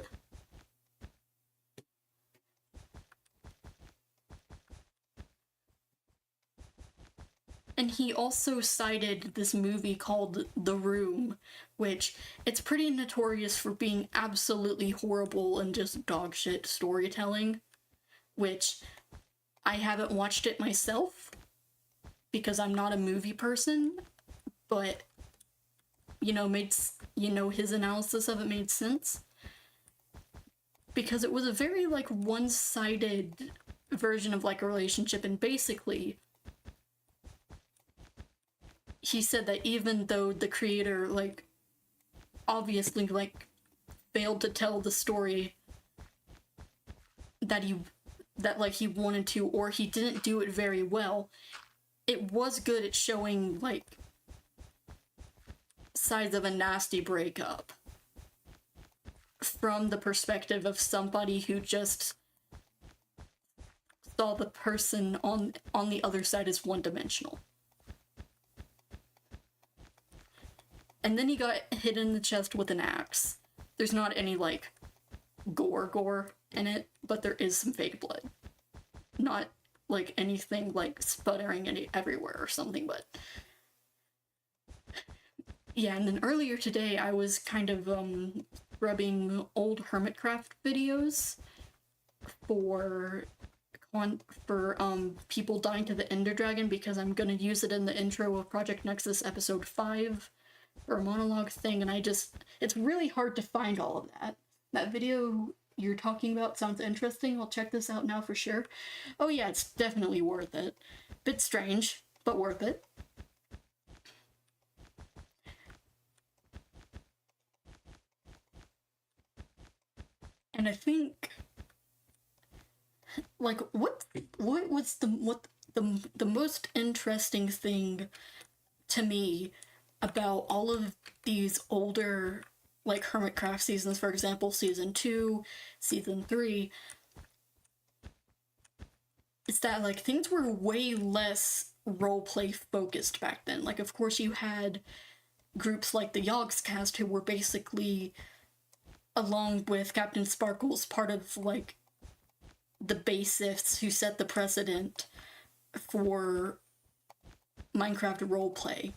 And he also cited this movie called The Room, which it's pretty notorious for being absolutely horrible and just dog shit storytelling, which I haven't watched it myself because I'm not a movie person, but his analysis of it made sense because it was a very like one-sided version of like a relationship, and basically he said that even though the creator, like, obviously, like, failed to tell the story that he wanted to, or he didn't do it very well, it was good at showing, like, sides of a nasty breakup from the perspective of somebody who just saw the person on the other side as one-dimensional. And then he got hit in the chest with an axe. There's not any, like, gore in it, but there is some fake blood. Not, like, anything, like, sputtering everywhere or something, but... Yeah, and then earlier today, I was kind of, rubbing old Hermitcraft videos for people dying to the Ender Dragon, because I'm gonna use it in the intro of Project Nexus episode 5. Or a monologue thing, and it's really hard to find all of that. That video you're talking about sounds interesting. I'll check this out now for sure. Oh yeah, it's definitely worth it. Bit strange, but worth it. And I think, like, what was the most interesting thing to me about all of these older, like, Hermitcraft seasons, for example, season 2, season 3, is that, like, things were way less roleplay focused back then. Like, of course, you had groups like the Yogscast, who were basically, along with Captain Sparkles, part of, like, the bassists who set the precedent for Minecraft roleplay.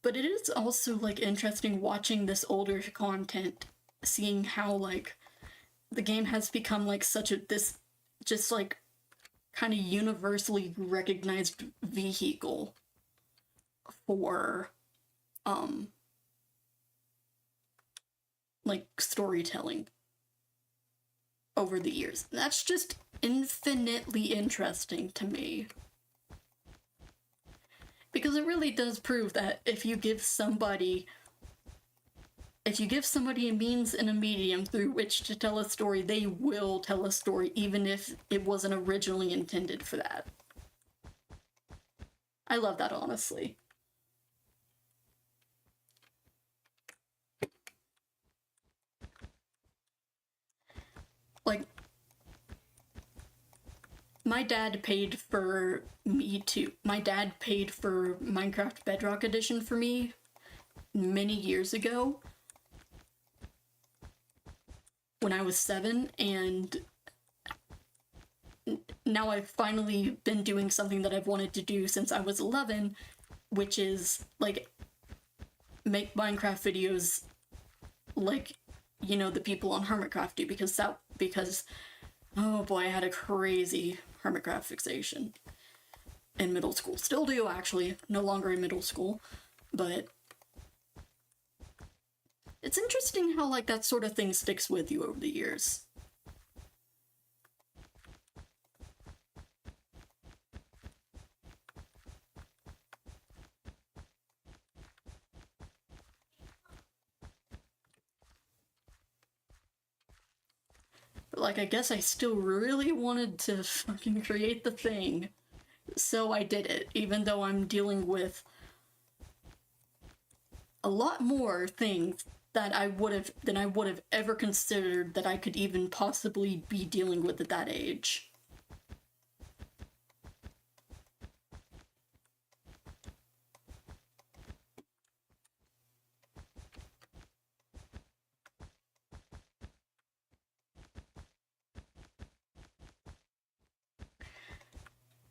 But it is also, like, interesting watching this older content, seeing how, like, the game has become, like, this just, like, kind of universally recognized vehicle for, like, storytelling over the years. That's just infinitely interesting to me. Because it really does prove that if you give somebody a means and a medium through which to tell a story, they will tell a story, even if it wasn't originally intended for that. I love that, honestly. my dad paid for Minecraft Bedrock Edition for me many years ago when I was 7, and now I've finally been doing something that I've wanted to do since I was 11, which is, like, make Minecraft videos like, you know, the people on Hermitcraft do, because oh boy, I had a crazy Hermitcraft fixation in middle school. Still do, actually. No longer in middle school, but it's interesting how, like, that sort of thing sticks with you over the years. But, like, I guess I still really wanted to fucking create the thing. So I did it, even though I'm dealing with a lot more things than I would have ever considered that I could even possibly be dealing with at that age.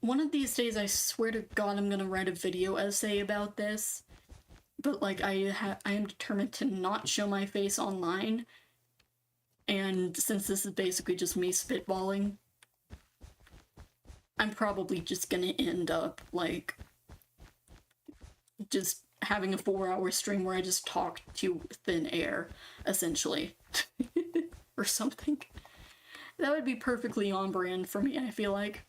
One of these days, I swear to God, I'm gonna write a video essay about this. But, like, I am determined to not show my face online. And since this is basically just me spitballing, I'm probably just gonna end up, like, just having a 4-hour stream where I just talk to thin air, essentially. Or something. That would be perfectly on brand for me, I feel like.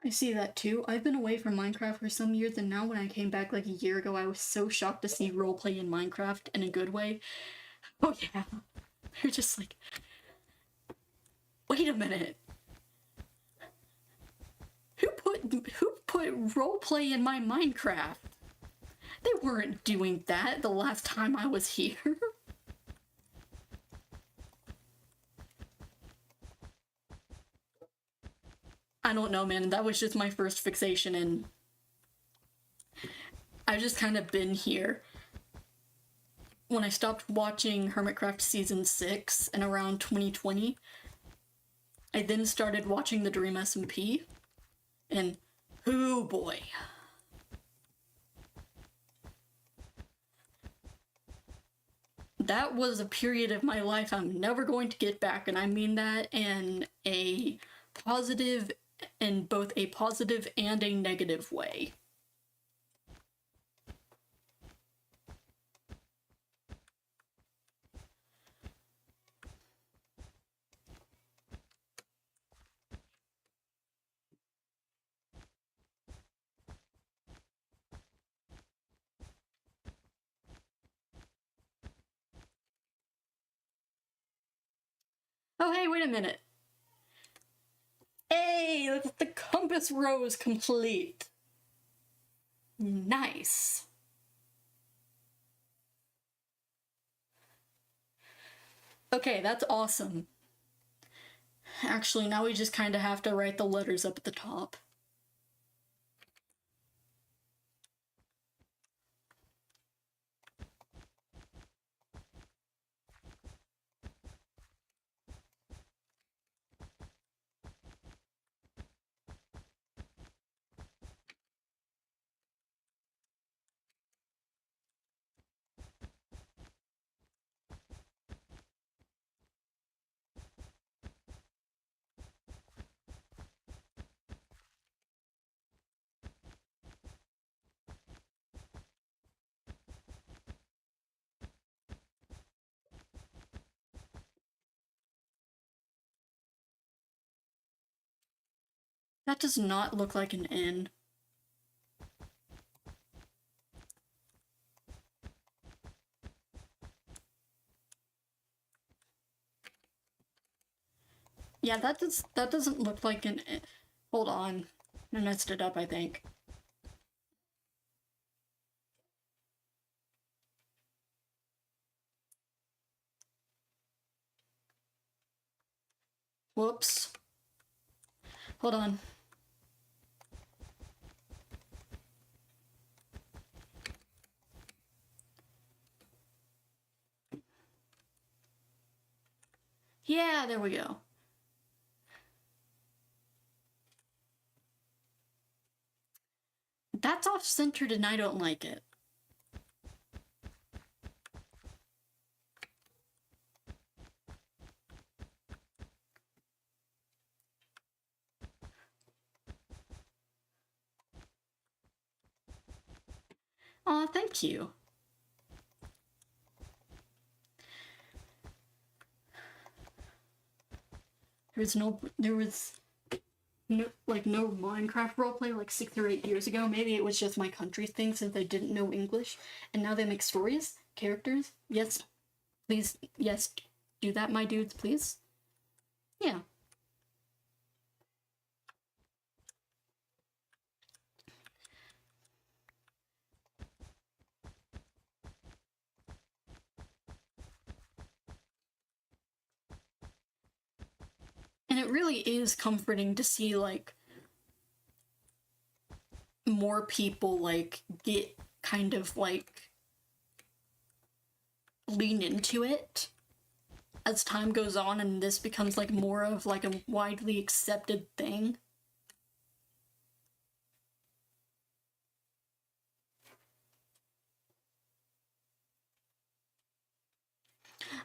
I see that too. I've been away from Minecraft for some years, and now when I came back like a year ago, I was so shocked to see roleplay in Minecraft in a good way. Oh yeah. They're just like, wait a minute. Who put roleplay in my Minecraft? They weren't doing that the last time I was here. I don't know, man. That was just my first fixation, and I've just kind of been here. When I stopped watching Hermitcraft Season 6 in around 2020, I then started watching the Dream SMP, and oh boy. That was a period of my life I'm never going to get back, and I mean that in a positive, in both a positive and a negative way. Oh hey, wait a minute. Hey, the compass row is complete. Nice. Okay, that's awesome. Actually, now we just kind of have to write the letters up at the top. That does not look like an N. Yeah, that doesn't look like an... Hold on. I messed it up, I think. Whoops. Hold on. Yeah, there we go. That's off-centered and I don't like it. Aw, thank you. There was no Minecraft roleplay like 6 or 8 years ago. Maybe it was just my country thing since I didn't know English. And now they make stories, characters. Yes, please, yes, do that, my dudes, please. Yeah. And it really is comforting to see, like, more people, like, get kind of, like, lean into it as time goes on and this becomes, like, more of, like, a widely accepted thing.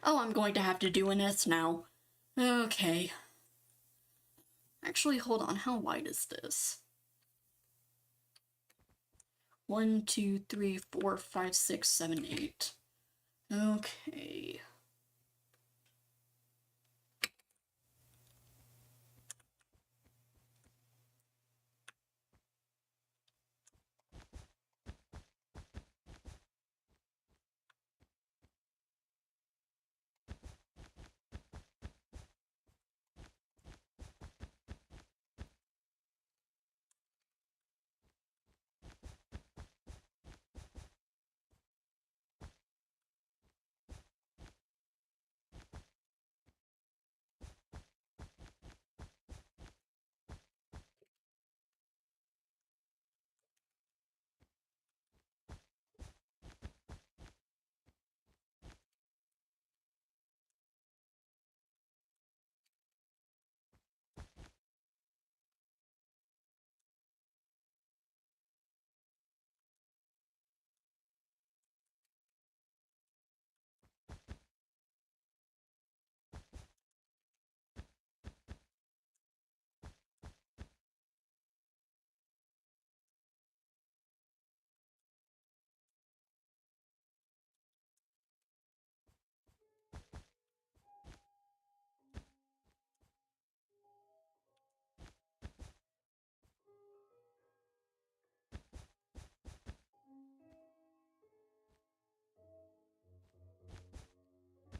Oh, I'm going to have to do an S now. Okay. Actually, hold on, how wide is this? 1, 2, 3, 4, 5, 6, 7, 8. Okay.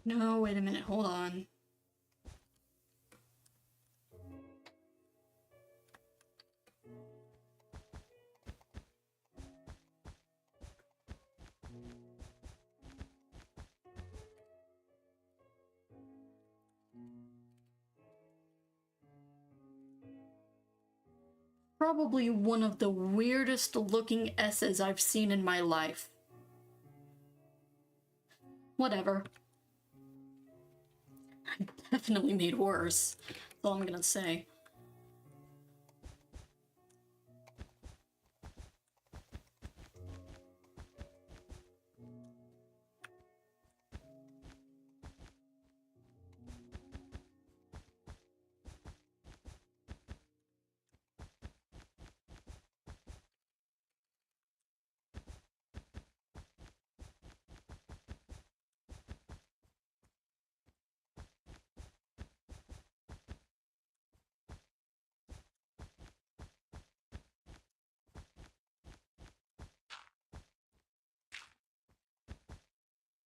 No, wait a minute, hold on. Probably one of the weirdest looking S's I've seen in my life. Whatever. I definitely made worse. That's all I'm gonna say.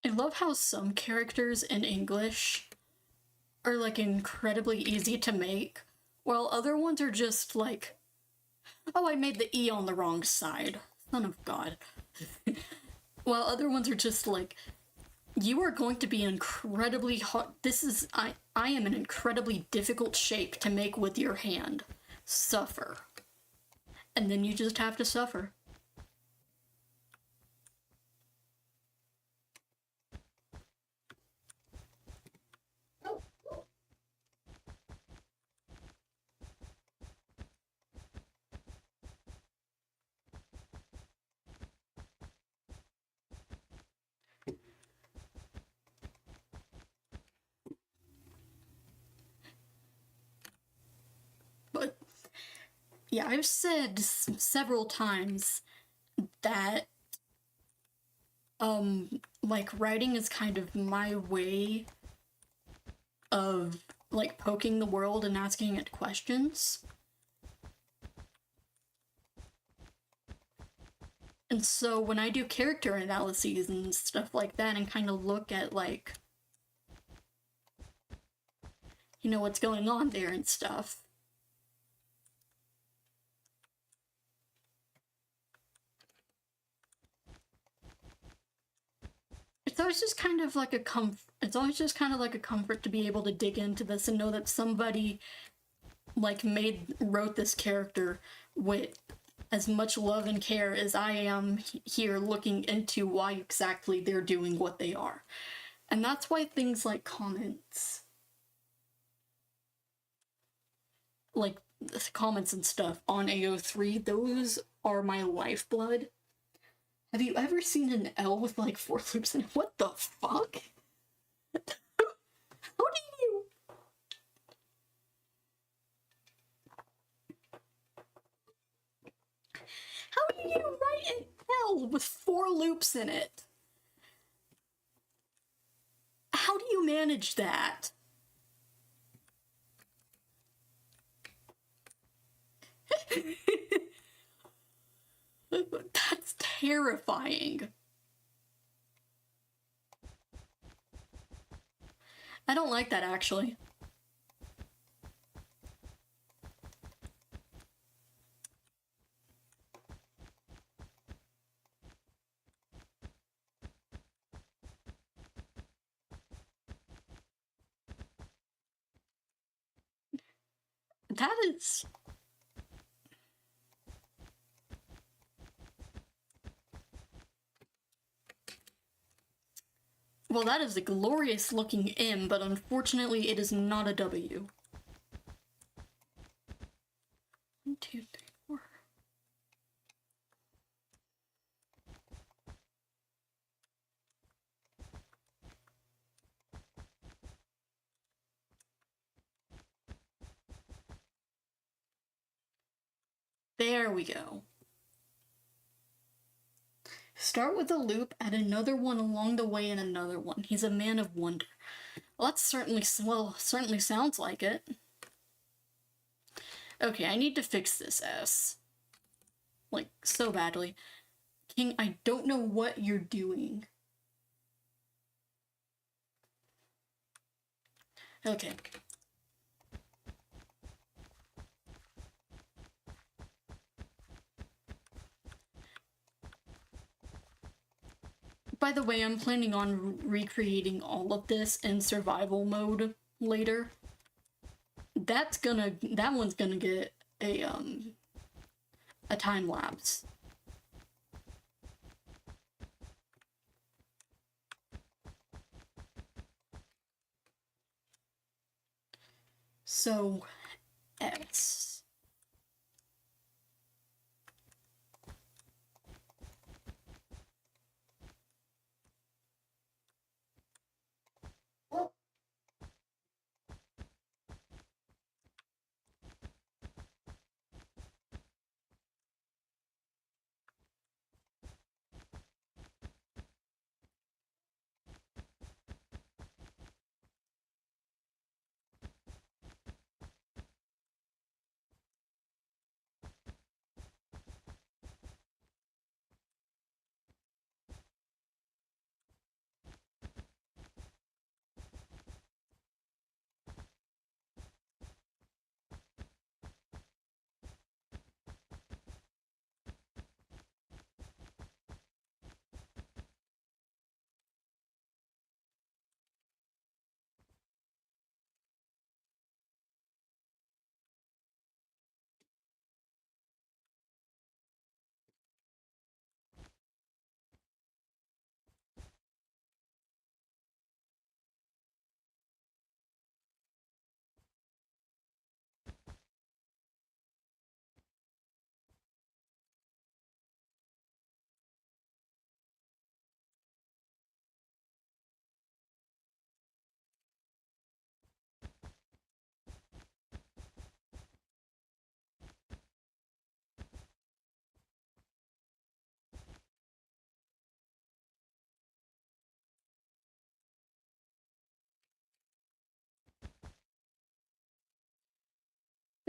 I love how some characters in English are like incredibly easy to make, while other ones are just like, oh, I made the E on the wrong side. Son of God. While other ones are just like, you are going to be incredibly hard. I am an incredibly difficult shape to make with your hand. Suffer. And then you just have to suffer. But yeah, I've said several times that like writing is kind of my way of like poking the world and asking it questions. And so when I do character analyses and stuff like that and kind of look at like, you know, what's going on there and stuff, it's always just kind of like a comfort to be able to dig into this and know that somebody like wrote this character with as much love and care as I am here looking into why exactly they're doing what they are. And that's why things like comments and stuff on AO3, those are my lifeblood. Have you ever seen an L with like 4 loops in it? What the fuck? How do you write an L with 4 loops in it? How do you manage that? That's terrifying. I don't like that, actually. That is... Well, that is a glorious looking M, but unfortunately it is not a W. 1, 2, 3, 4. There we go. Start with a loop, add another one along the way and another one. He's a man of wonder. Well, that's certainly sounds like it. Okay, I need to fix this S. Like, so badly. King, I don't know what you're doing. Okay. By the way, I'm planning on recreating all of this in survival mode later. That one's gonna get a time lapse. So, S.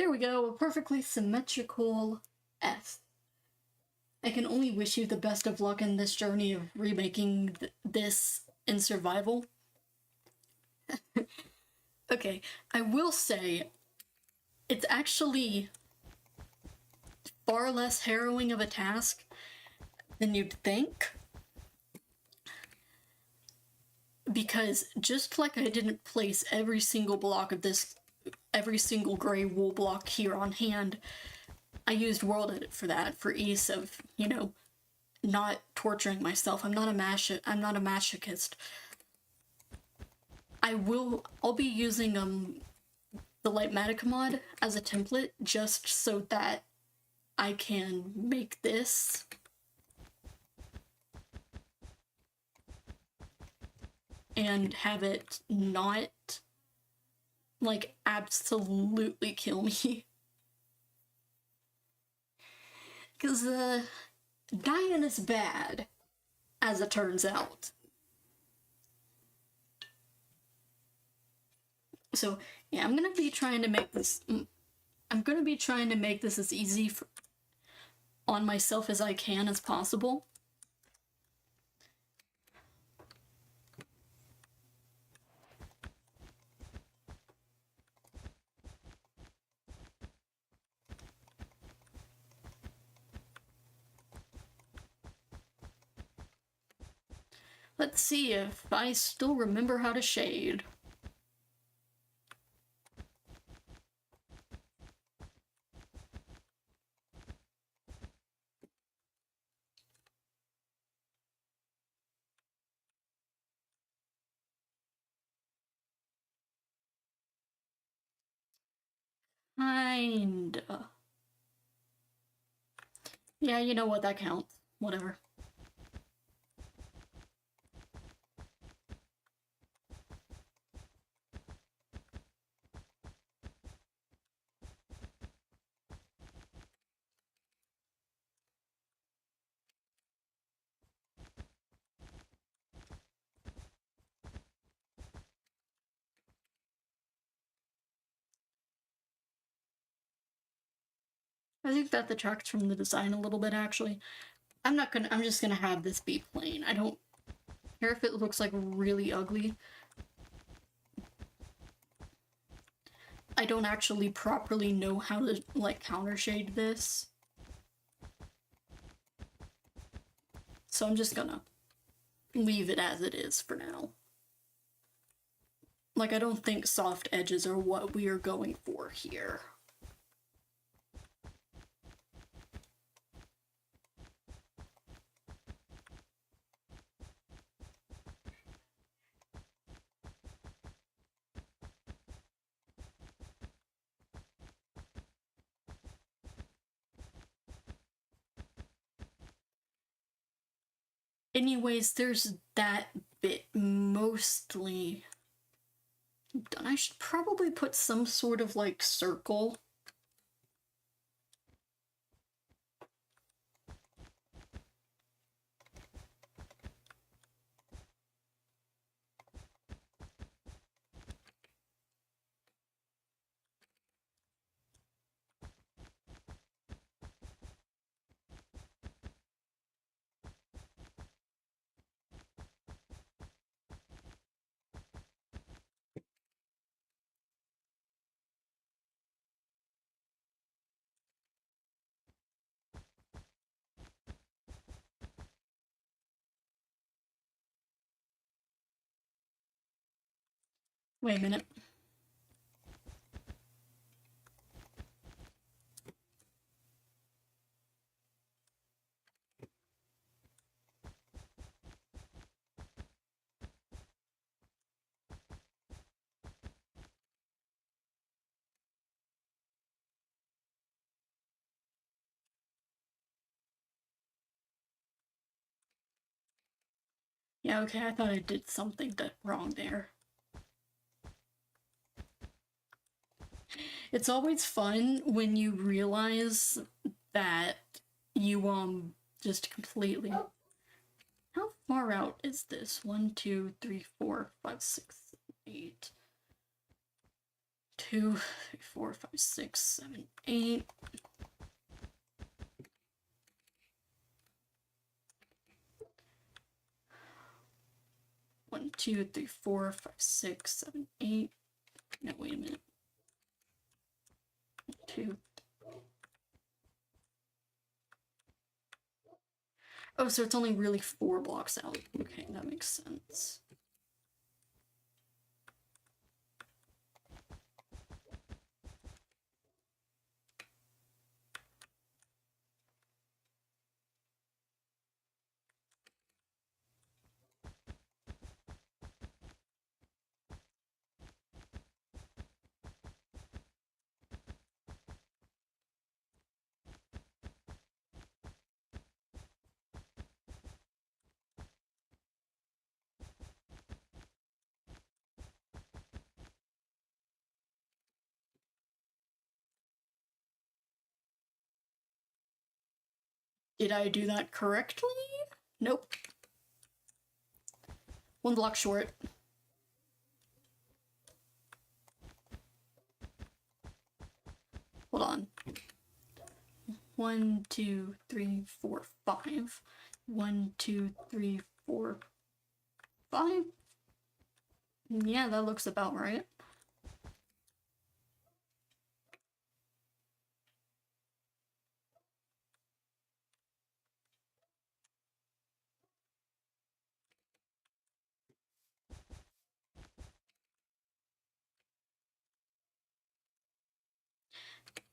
There we go, a perfectly symmetrical S. I can only wish you the best of luck in this journey of remaking this in survival. Okay, I will say, it's actually far less harrowing of a task than you'd think. Because just like I didn't place every single block of this, every single gray wool block here on hand, I used worldedit for that, for ease of, you know, not torturing myself. I'm not a masochist. I'll be using the Lightmatica mod as a template just so that I can make this and have it not like absolutely kill me. Because dying is bad, as it turns out. So yeah, I'm gonna be trying to make this as easy on myself as I can as possible. Let's see if I still remember how to shade. Kinda. Yeah, you know what, that counts. Whatever. I think that detracts from the design a little bit, actually. I'm just gonna have this be plain. I don't care if it looks like really ugly. I don't actually properly know how to, like, countershade this. So I'm just gonna leave it as it is for now. Like, I don't think soft edges are what we are going for here. Anyways, there's that bit mostly done. I should probably put some sort of, like, circle. Wait a minute. Yeah, okay, I thought I did something wrong there. It's always fun when you realize that you, just completely... How far out is this? 1, 2, 3, 4, 5, 6, 8... 2, 3, 4, 5, 6, 7, 8. One, two, three, 4, 5, 6, 7, 8. No, wait a minute. 2. Oh, so it's only really 4 blocks out. Okay, that makes sense. Did I do that correctly? Nope. 1 block short. Hold on. 1, 2, 3, 4, 5. 1, 2, 3, 4, 5. Yeah, that looks about right.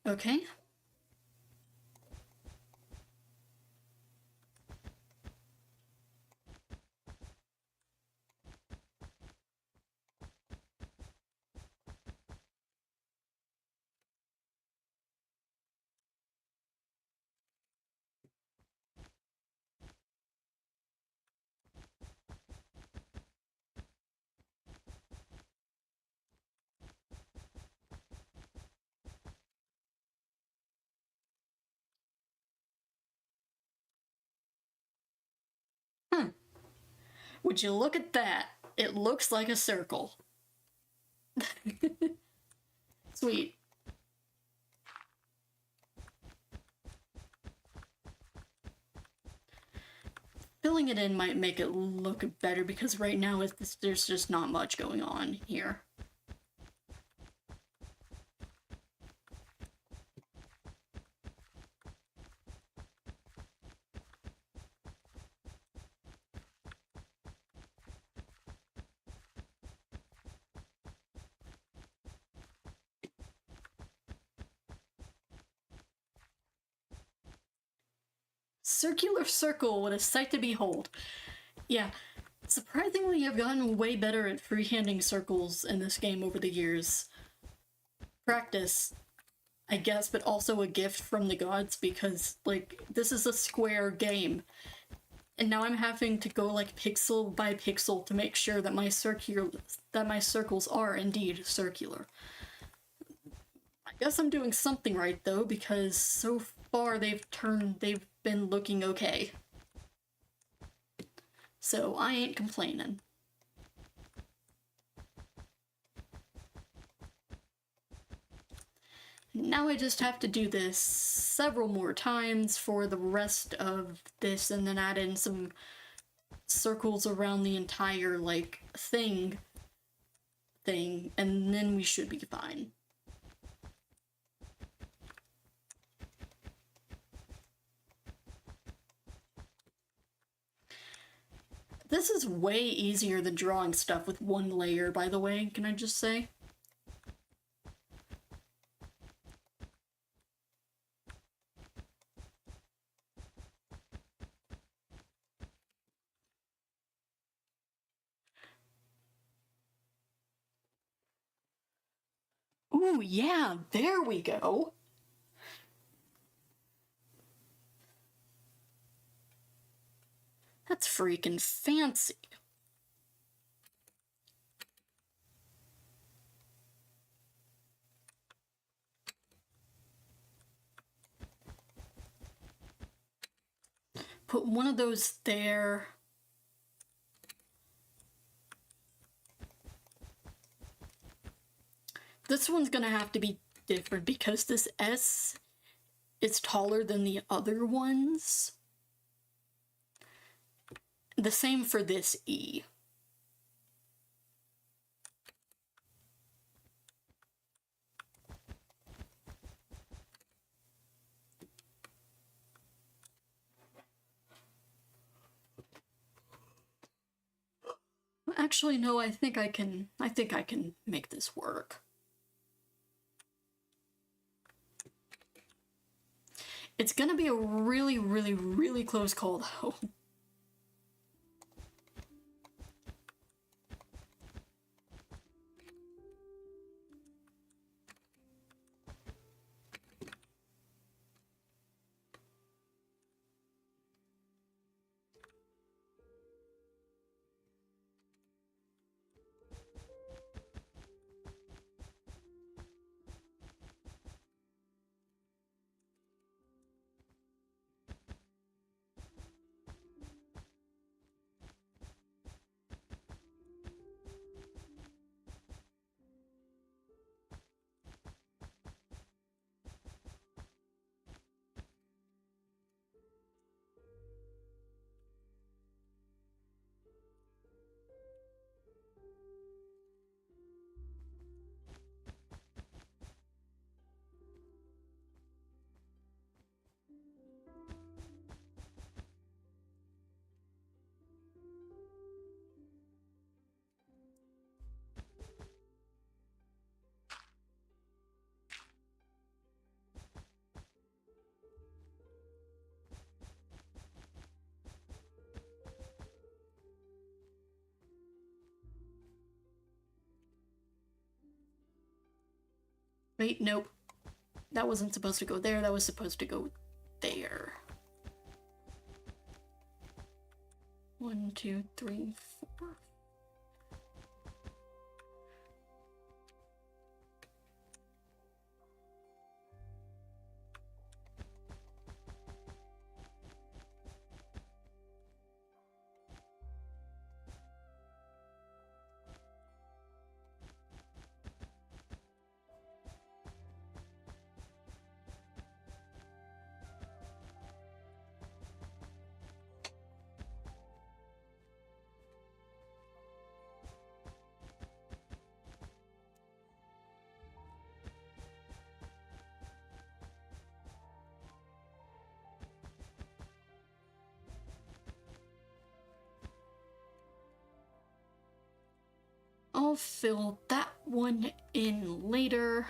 Okay. Would you look at that? It looks like a circle. Sweet. Filling it in might make it look better because right now there's just not much going on here. Circular circle, what a sight to behold. Yeah, surprisingly, I've gotten way better at freehanding circles in this game over the years. Practice, I guess, but also a gift from the gods because, like, this is a square game. And now I'm having to go, like, pixel by pixel to make sure that my circles are indeed circular. I guess I'm doing something right, though, because so far they've been looking okay. So I ain't complaining. Now I just have to do this several more times for the rest of this and then add in some circles around the entire, like, thing, and then we should be fine. This is way easier than drawing stuff with 1 layer, by the way, can I just say? Ooh, yeah, there we go. That's freaking fancy. Put one of those there. this one's gonna have to be different because this S is taller than the other ones. The same for this E. Actually, no, I think I can make this work. It's gonna be a really, really, really close call, though. Wait, nope. That wasn't supposed to go there, that was supposed to go there. 1, 2, 3, 4. I'll fill that one in later.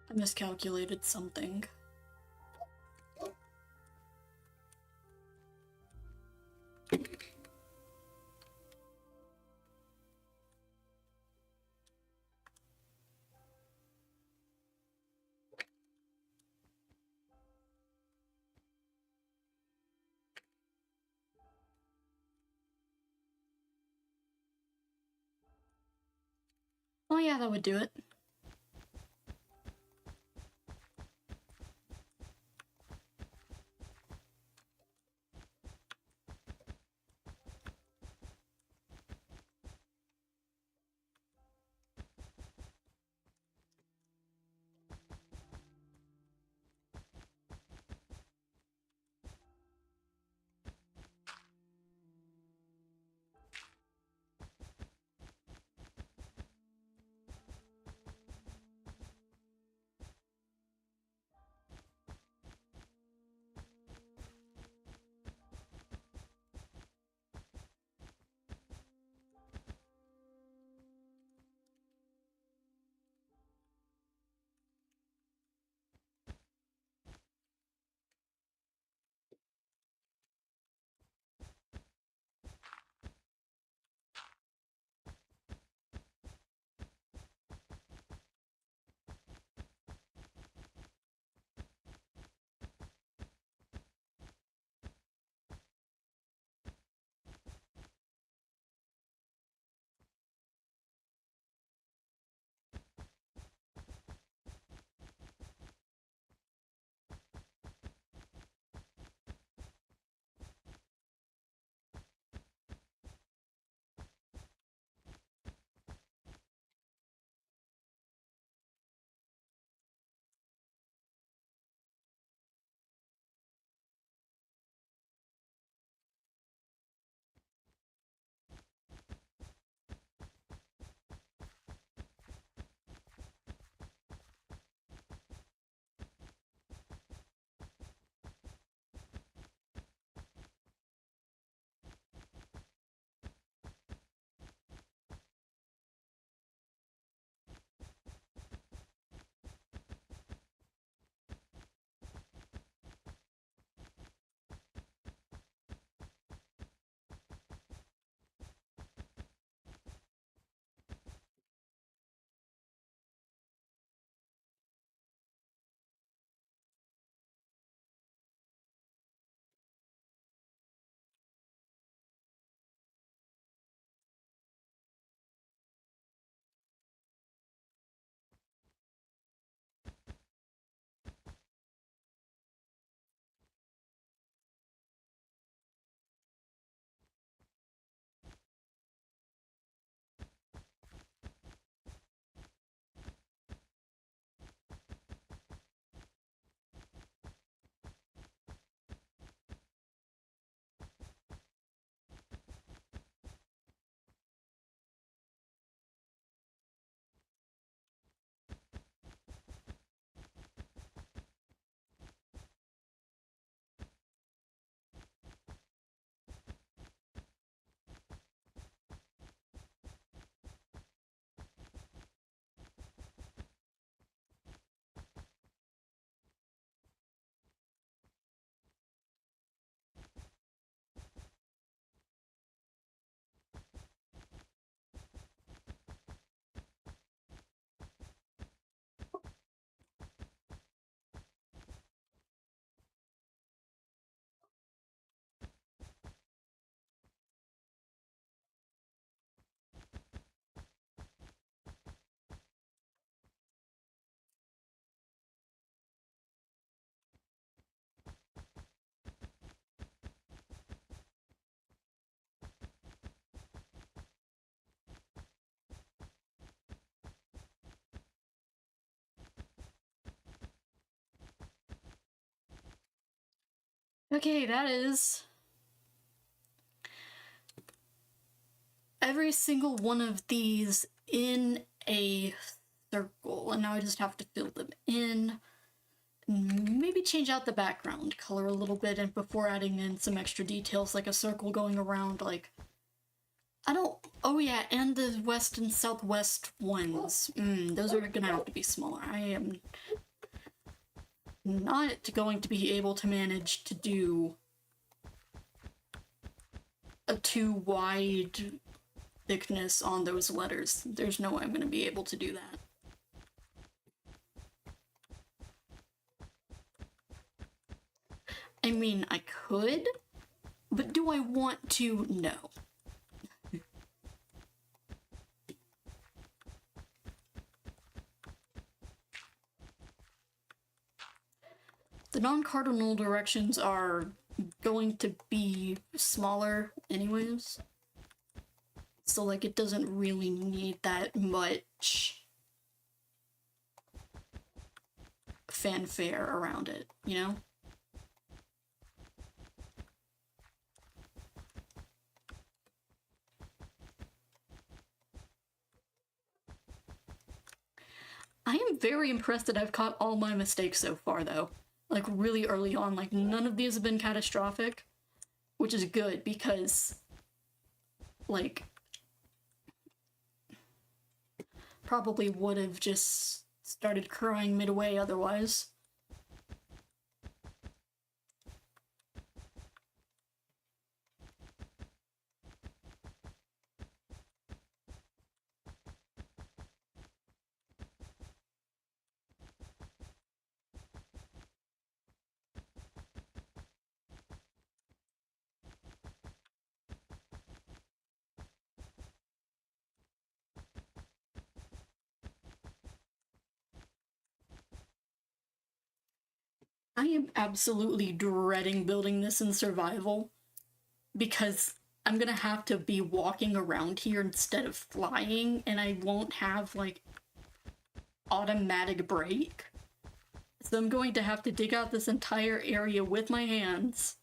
I miscalculated something. Oh yeah, that would do it. Okay, that is every single one of these in a circle, and now I just have to fill them in. Maybe change out the background color a little bit, and before adding in some extra details like a circle going around, like, I don't, oh yeah, and the west and southwest ones, those are gonna have to be smaller. I am not going to be able to manage to do a too wide thickness on those letters. There's no way I'm gonna be able to do that. I mean, I could, but do I want to? No. The non-cardinal directions are going to be smaller anyways. So, like, it doesn't really need that much fanfare around it, you know? I am very impressed that I've caught all my mistakes so far, though. Like, really early on. Like, none of these have been catastrophic, which is good because, like, probably would have just started crying midway otherwise. I am absolutely dreading building this in survival because I'm gonna have to be walking around here instead of flying, and I won't have, like, automatic brake. So I'm going to have to dig out this entire area with my hands.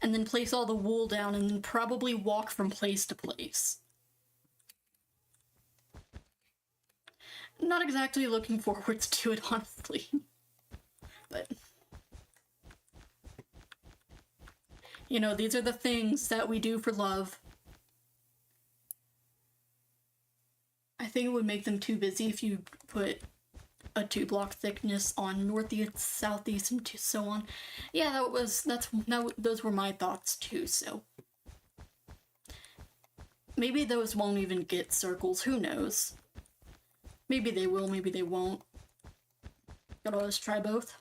And then place all the wool down and then probably walk from place to place. Not exactly looking forward to it, honestly. But, you know, these are the things that we do for love. I think it would make them too busy if you put a 2-block thickness on northeast, southeast, and so on. Yeah, those were my thoughts too, so. Maybe those won't even get circles, who knows? Maybe they will, maybe they won't. Gotta always try both.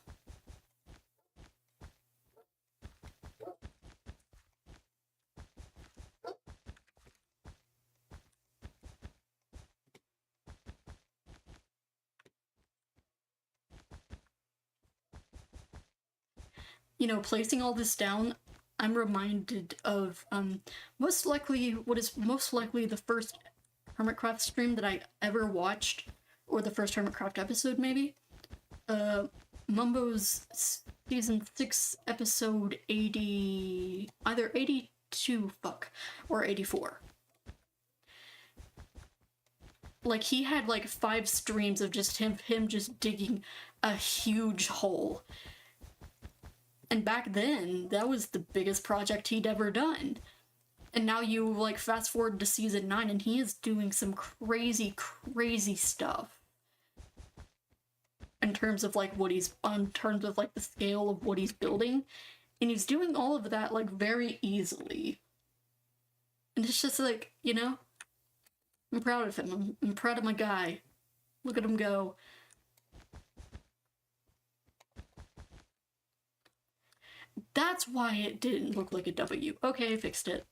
You know, placing all this down, I'm reminded of what is most likely the first Hermitcraft stream that I ever watched, or the first Hermitcraft episode, maybe. Mumbo's season 6 episode 80, either 82, or 84. Like, he had like 5 streams of just him just digging a huge hole. And back then, that was the biggest project he'd ever done. And now you, like, fast forward to season 9 and he is doing some crazy, crazy stuff. In terms of, like, the scale of what he's building. And he's doing all of that, like, very easily. And it's just like, you know, I'm proud of him. I'm proud of my guy. Look at him go. That's why it didn't look like a W. Okay, I fixed it.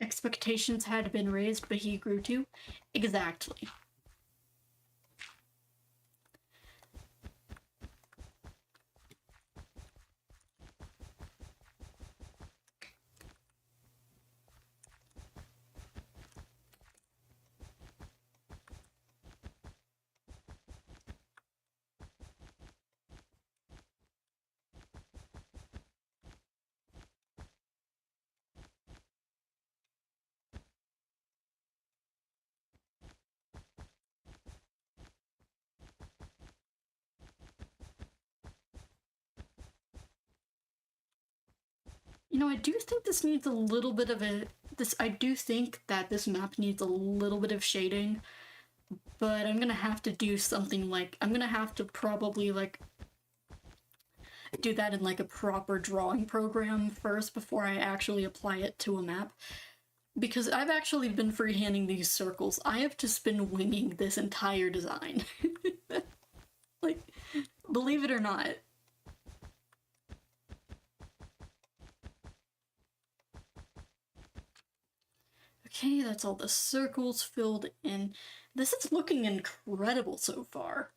expectations had been raised, but he grew too. Exactly. You know, I do think this needs a little bit of I do think that this map needs a little bit of shading, but I'm gonna have to do something like, I'm gonna have to probably like do that in like a proper drawing program first before I actually apply it to a map. Because I've actually been freehanding these circles. I have just been winging this entire design. Like, believe it or not. Okay, that's all the circles filled in. This is looking incredible so far.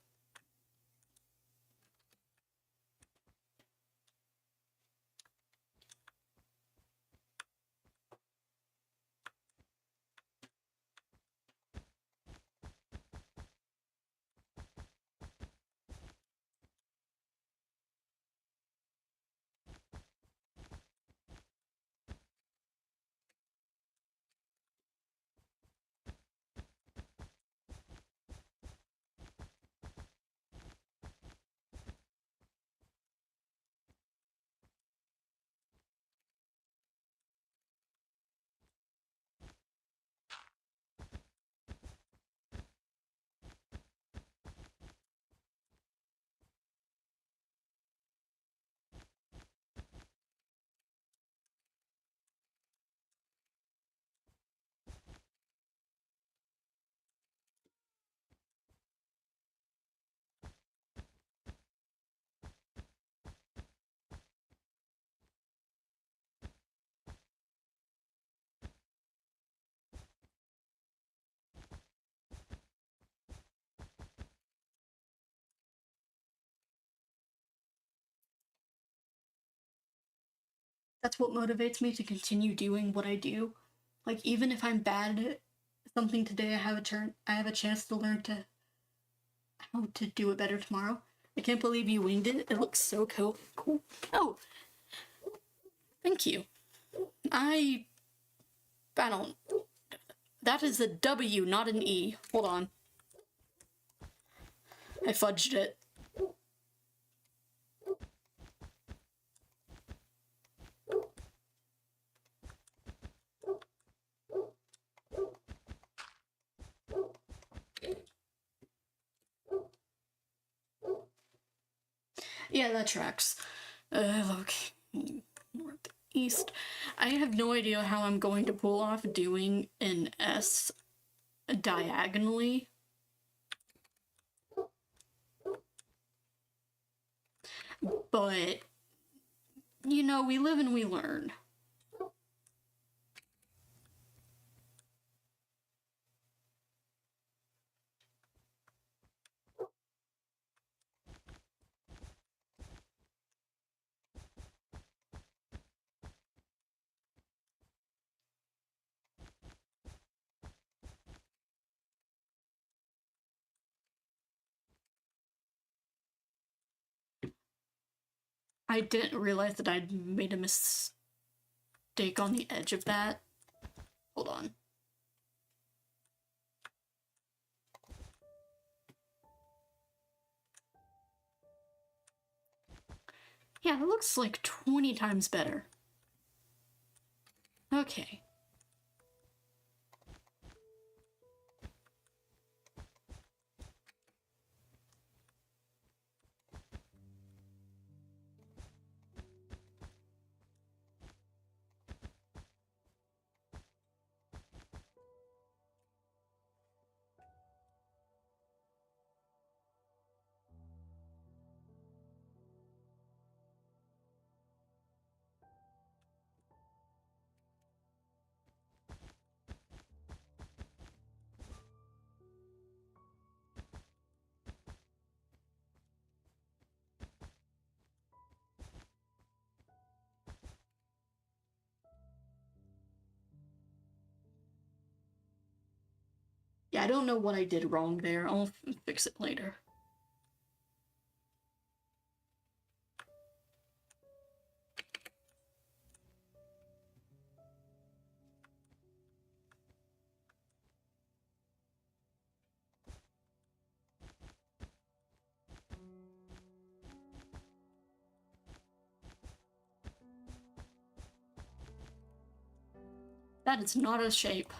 That's what motivates me to continue doing what I do. Like, even if I'm bad at something today, I have a chance to learn to how to do it better tomorrow. I can't believe you winged it. It looks so cool. Oh, thank you. I don't. That is a W, not an E. Hold on. I fudged it. Yeah, that tracks. Okay. Northeast. I have no idea how I'm going to pull off doing an S diagonally. But, you know, we live and we learn. I didn't realize that I'd made a mistake on the edge of that. Hold on. Yeah, it looks like 20 times better. Okay. Yeah, I don't know what I did wrong there. I'll fix it later. That is not a shape.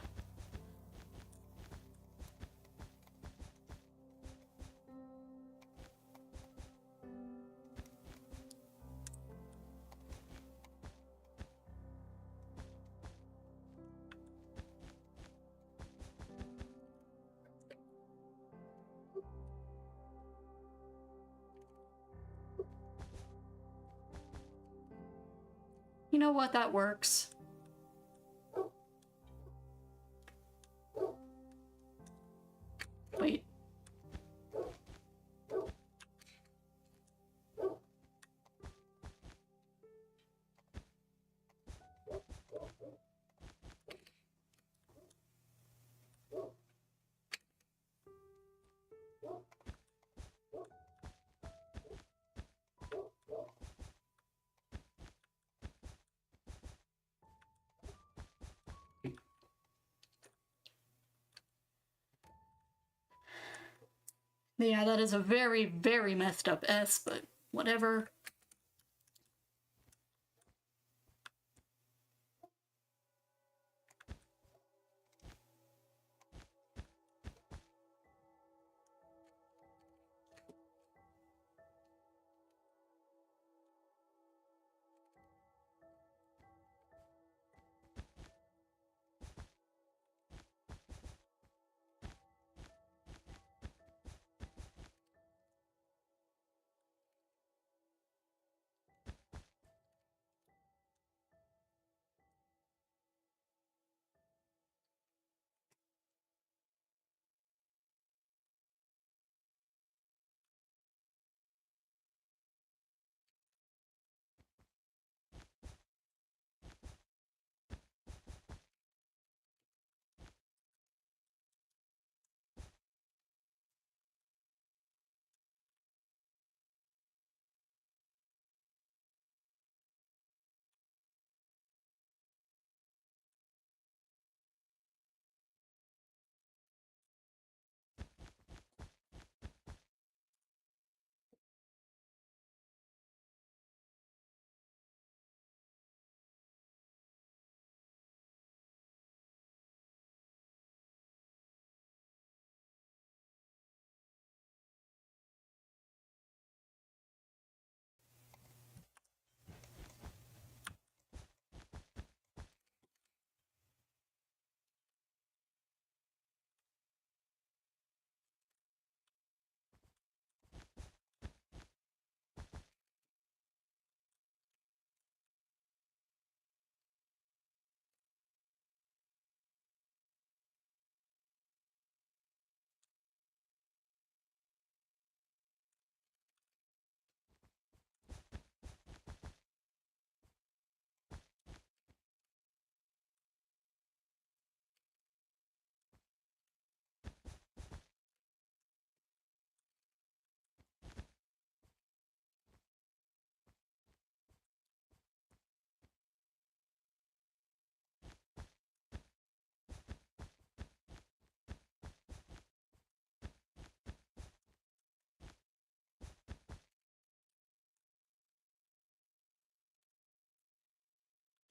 You know what? That works. Wait. Yeah, that is a very, very messed up S, but whatever.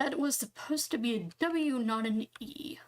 That was supposed to be a W, not an E.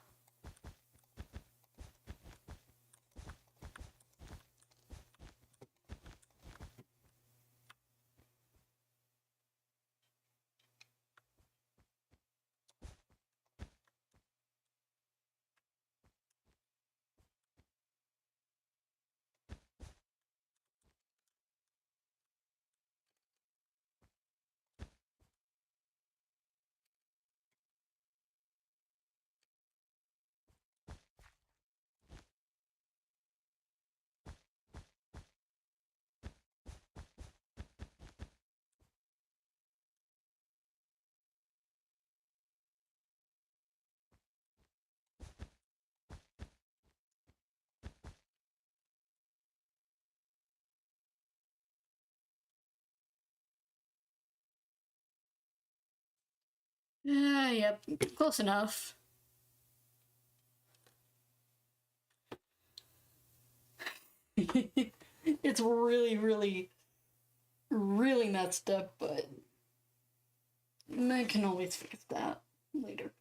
Yep, close enough. It's really, really, really messed up, but I can always fix that later.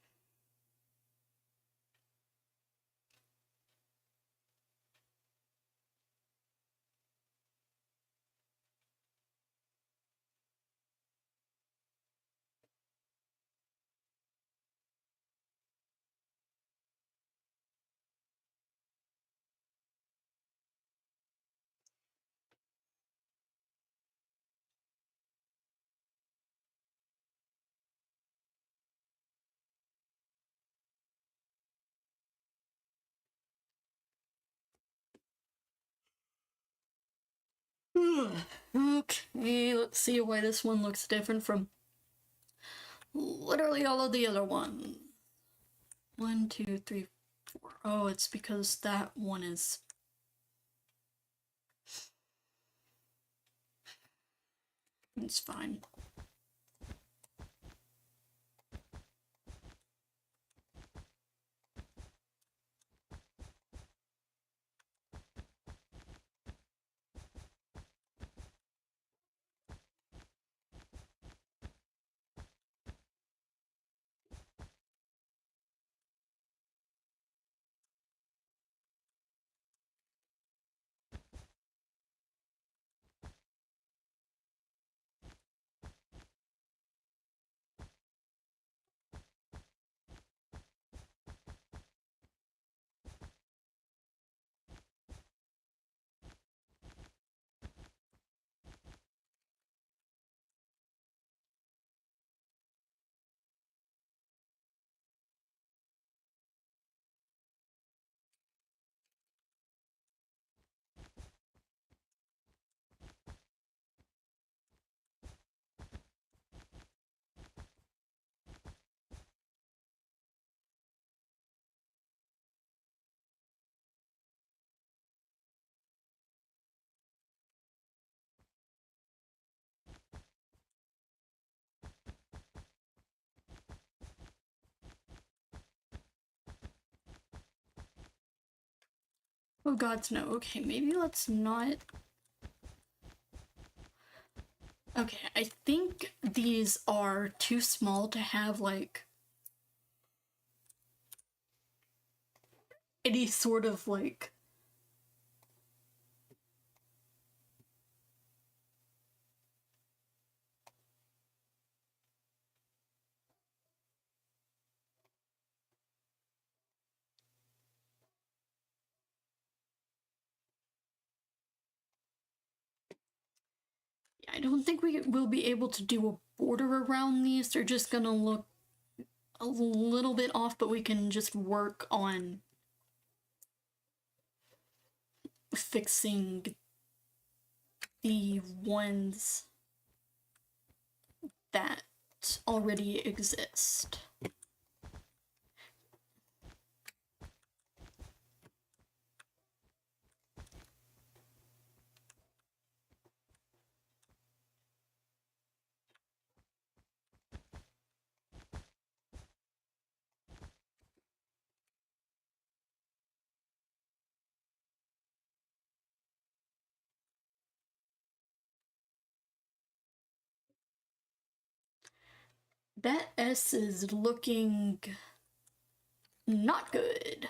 Okay, let's see why this one looks different from literally all of the other ones. 1, 2, 3, 4. Oh, it's because that one is... It's fine. Oh gods, no. Okay, maybe let's not... Okay, I think these are too small to have, like, any sort of, like... I don't think we will be able to do a border around these. They're just gonna look a little bit off, but we can just work on fixing the ones that already exist. That S is looking not good.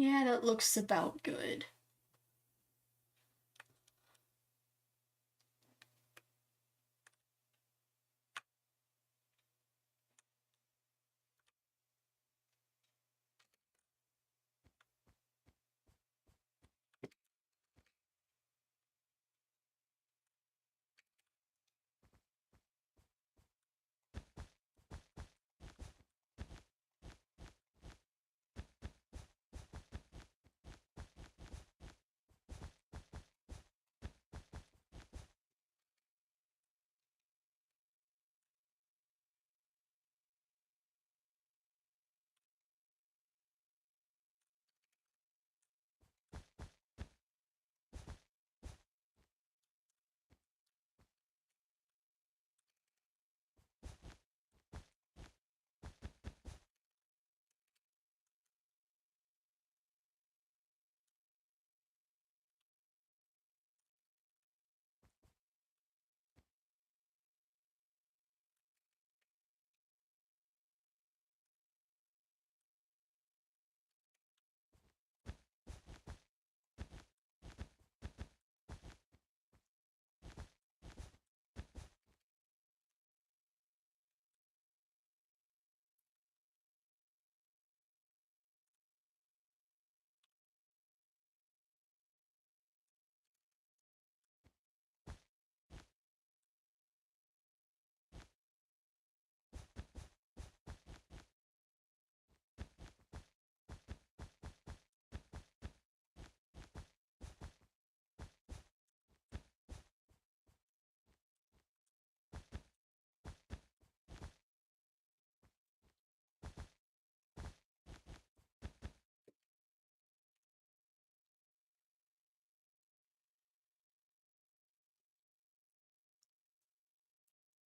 Yeah, that looks about good.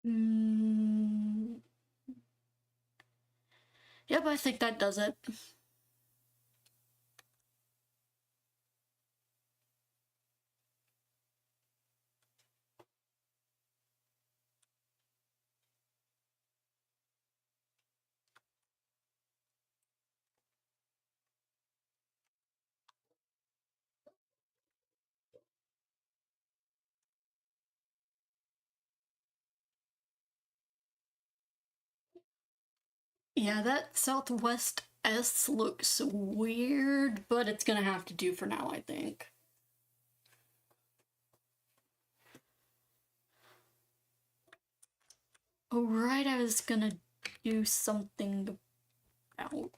Mm, yep, I think that does it. Yeah, that Southwest S looks weird, but it's gonna have to do for now, I think. Oh, right, I was gonna do something about.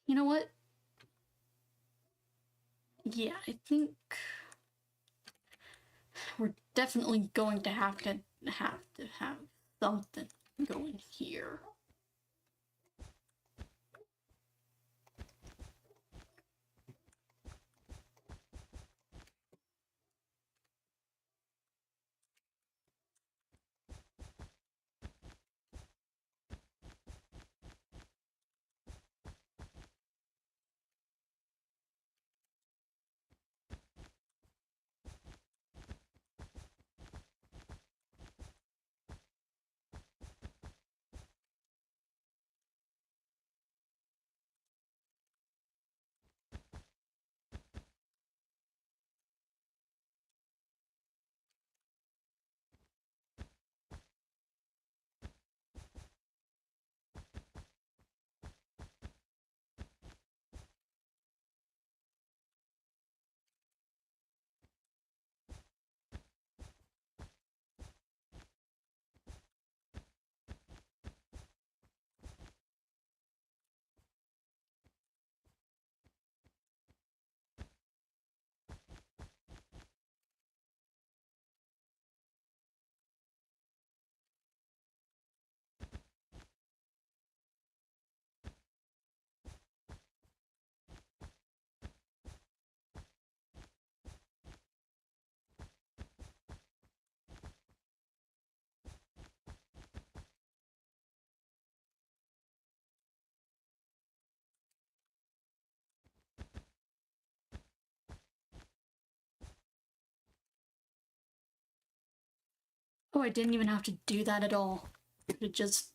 You know what? Yeah, I think we're definitely going to have something going here. Oh, I didn't even have to do that at all. It just...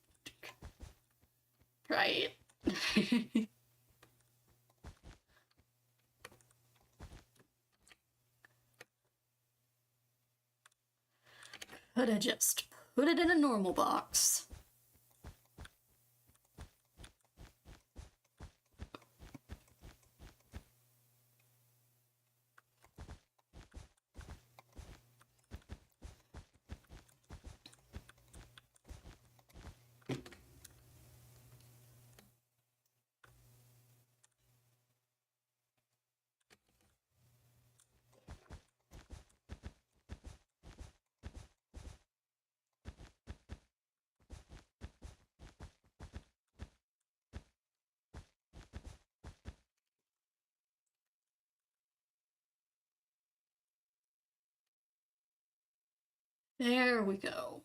Right. Could have just put it in a normal box. There we go.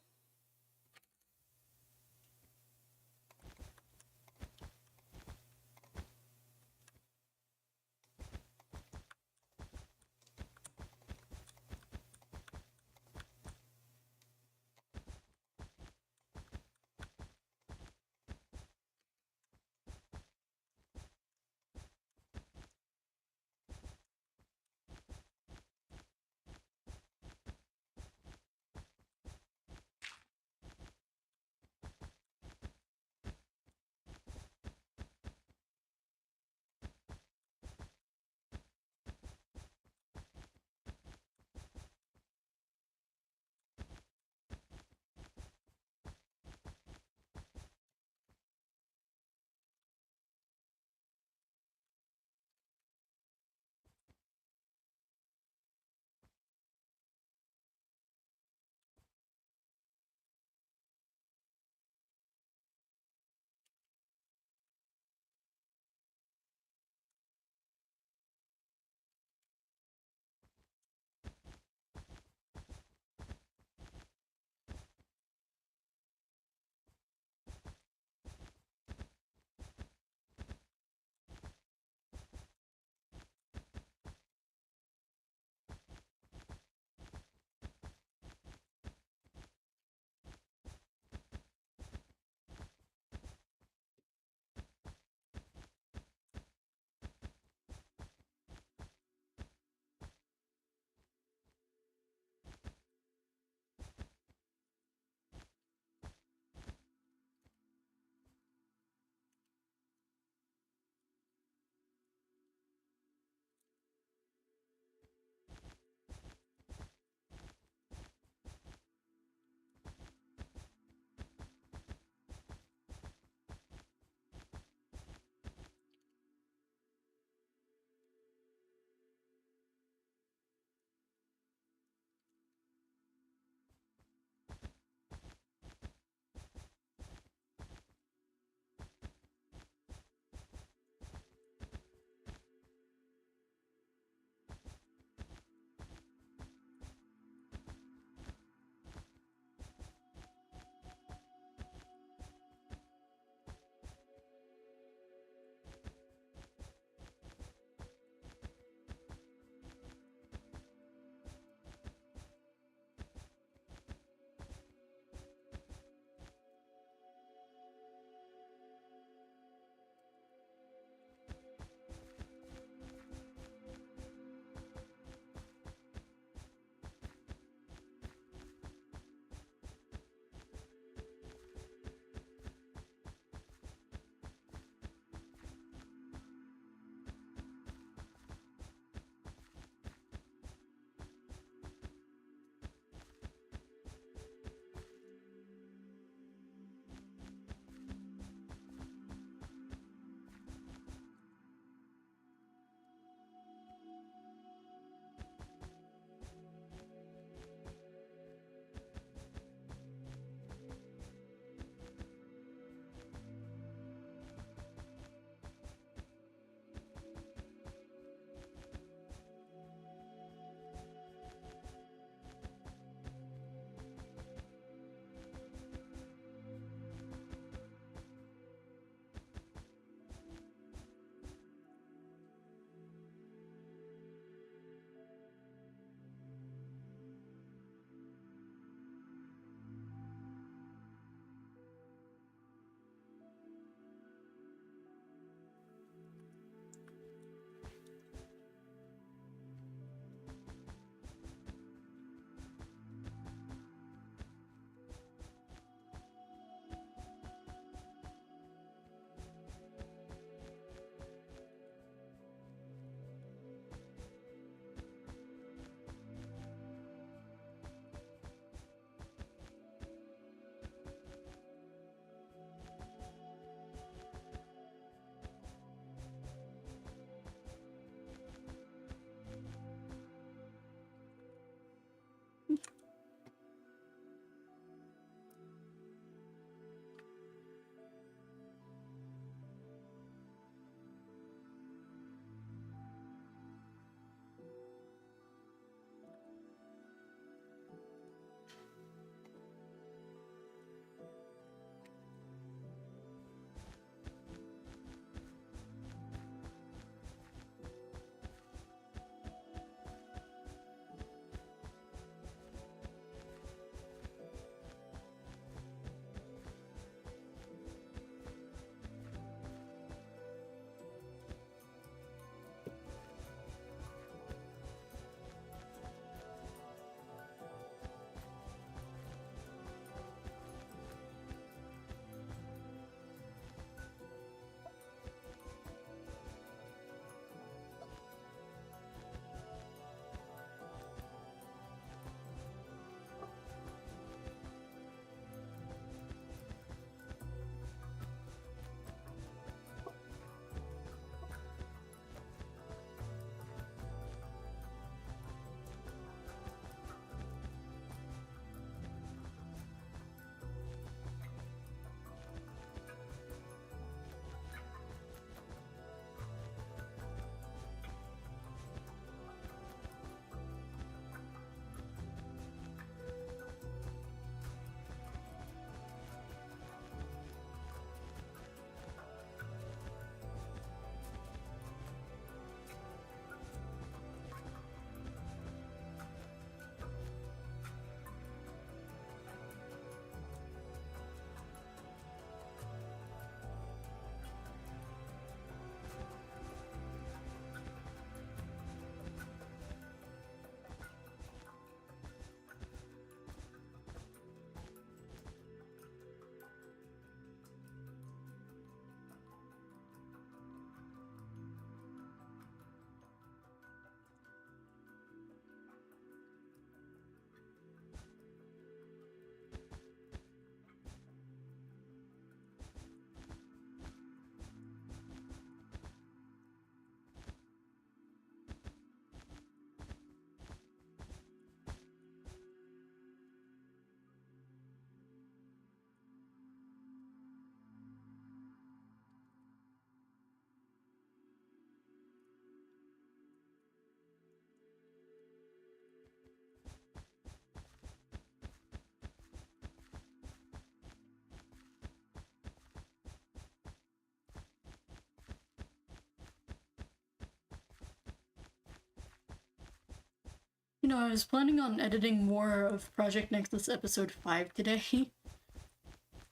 You know, I was planning on editing more of Project Nexus episode 5 today.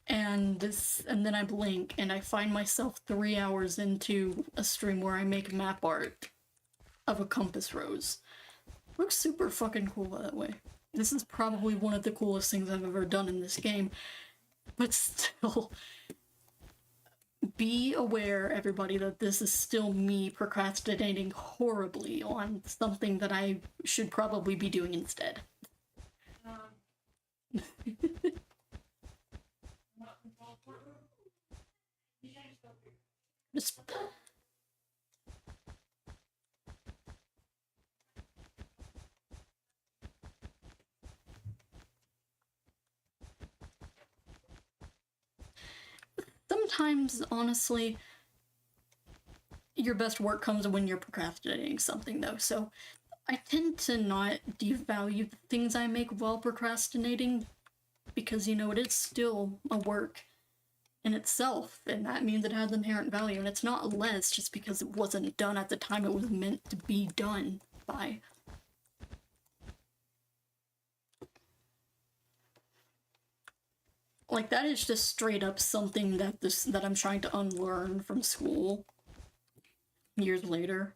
And then I blink and I find myself 3 hours into a stream where I make map art of a compass rose. Looks super fucking cool, by the way. This is probably one of the coolest things I've ever done in this game. But still, be aware, everybody, that this is still me procrastinating horribly on something that I should probably be doing instead. Just sometimes, honestly, your best work comes when you're procrastinating something, though. So I tend to not devalue the things I make while procrastinating because, you know, it is still a work in itself, and that means it has inherent value, and it's not less just because it wasn't done at the time it was meant to be done by. Like, that is just straight up something that I'm trying to unlearn from school years later.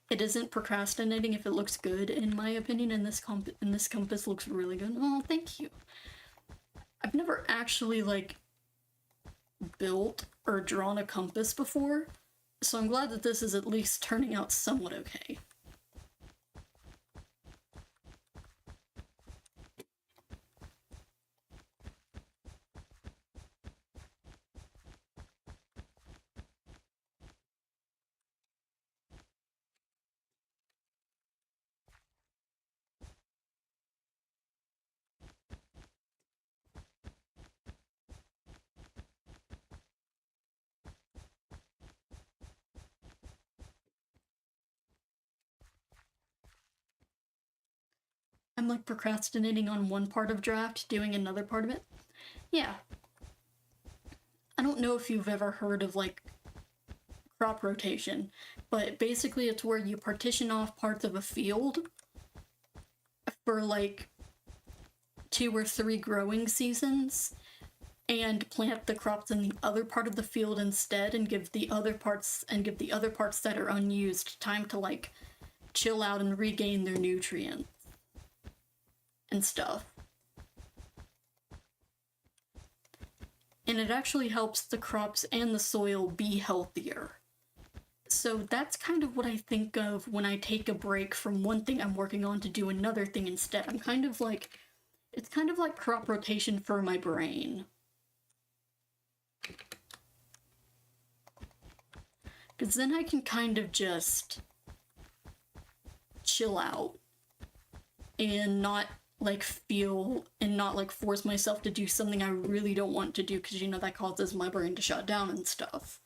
It isn't procrastinating if it looks good, in my opinion, and this compass looks really good. Oh, thank you. I've never actually, like, built or drawn a compass before, so I'm glad that this is at least turning out somewhat okay. I'm like procrastinating on one part of draft, doing another part of it. Yeah. I don't know if you've ever heard of like crop rotation, but basically it's where you partition off parts of a field for like 2 or 3 growing seasons and plant the crops in the other part of the field instead and give the other parts that are unused time to like chill out and regain their nutrients and stuff. And it actually helps the crops and the soil be healthier. So that's kind of what I think of when I take a break from one thing I'm working on to do another thing instead. I'm kind of like, it's kind of like crop rotation for my brain. Because then I can kind of just chill out and not like feel and not like force myself to do something I really don't want to do because, you know, that causes my brain to shut down and stuff.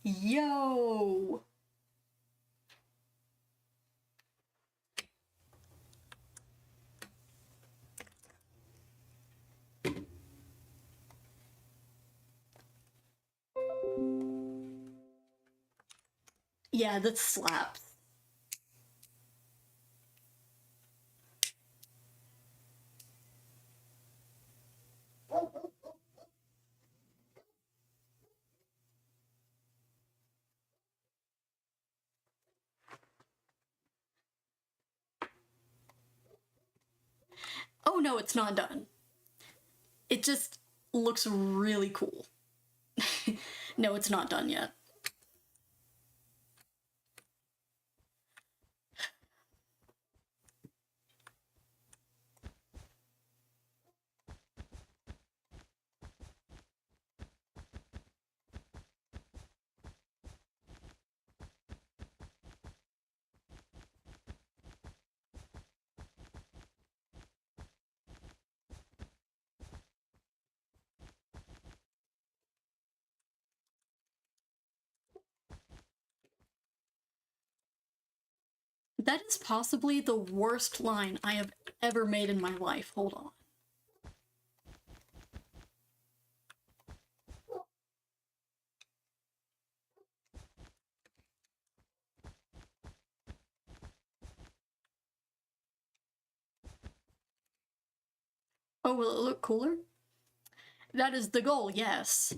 Yo! Yeah, that slaps. Oh no, it's not done. It just looks really cool. No, it's not done yet. That is possibly the worst line I have ever made in my life. Hold on. Oh, will it look cooler? That is the goal, yes.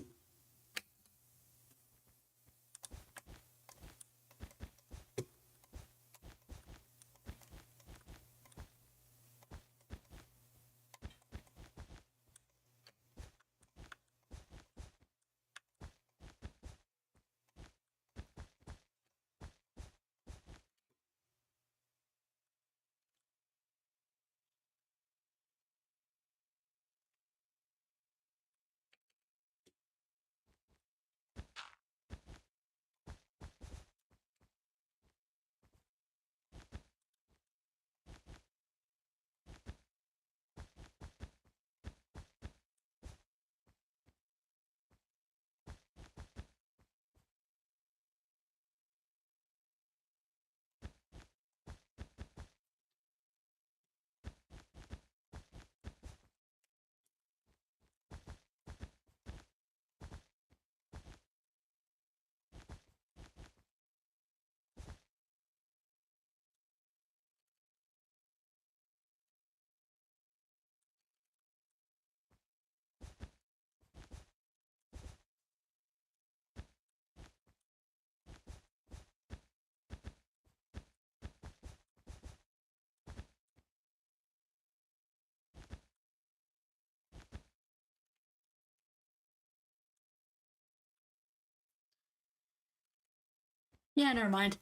Yeah, never mind.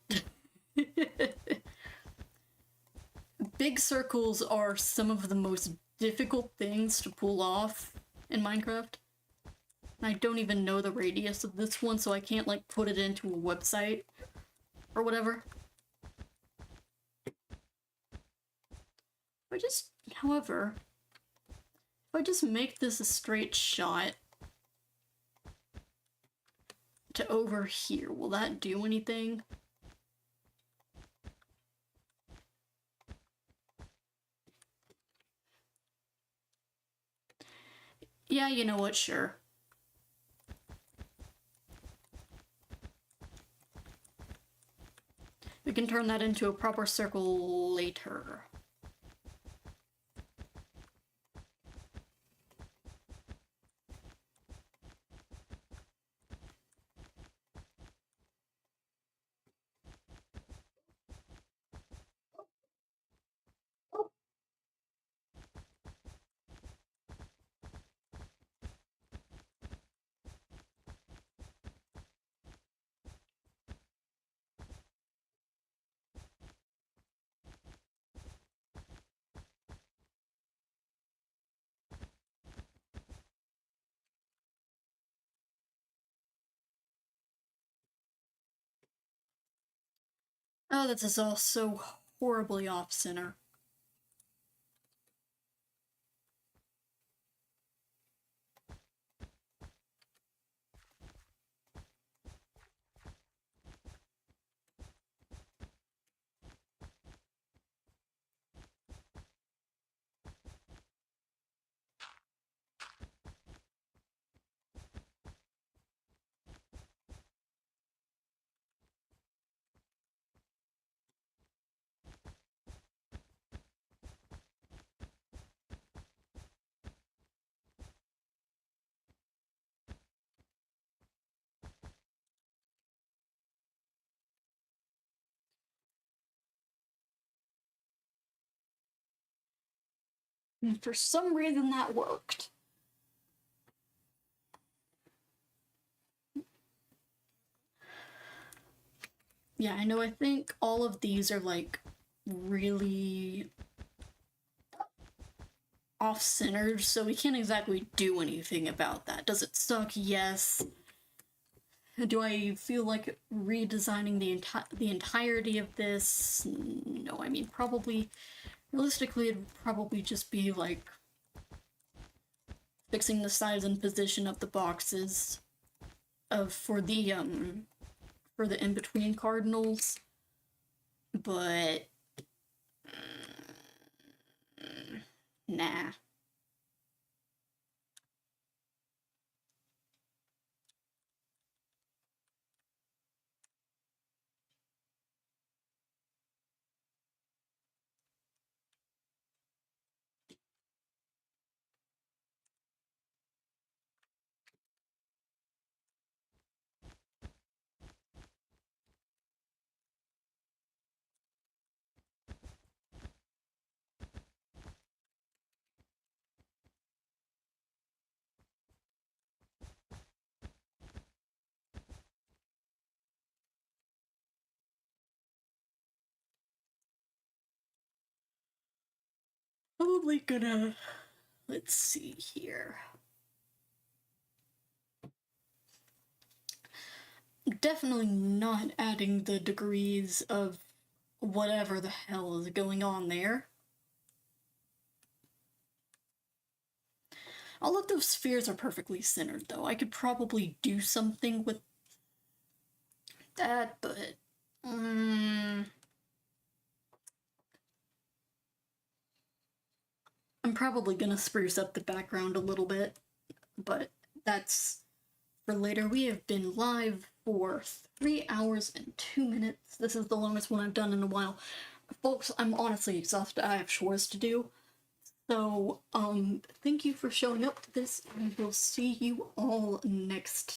Big circles are some of the most difficult things to pull off in Minecraft. I don't even know the radius of this one, so I can't, like, put it into a website or whatever. However, if I just make this a straight shot to over here, will that do anything? Yeah, you know what, sure. We can turn that into a proper circle later. Oh, this is all so horribly off-center. And for some reason that worked. Yeah, I know, I think all of these are like really off-centered, so we can't exactly do anything about that. Does it suck? Yes. Do I feel like redesigning the entirety of this? No, I mean, probably, realistically, it'd probably just be like fixing the size and position of the boxes for the in-between cardinals, but nah. Probably gonna, let's see here. Definitely not adding the degrees of whatever the hell is going on there. All of those spheres are perfectly centered, though. I could probably do something with that, but I'm probably gonna spruce up the background a little bit, but that's for later. We have been live for 3 hours and 2 minutes. This is the longest one I've done in a while. Folks, I'm honestly exhausted. I have chores to do. So, thank you for showing up to this, and we'll see you all next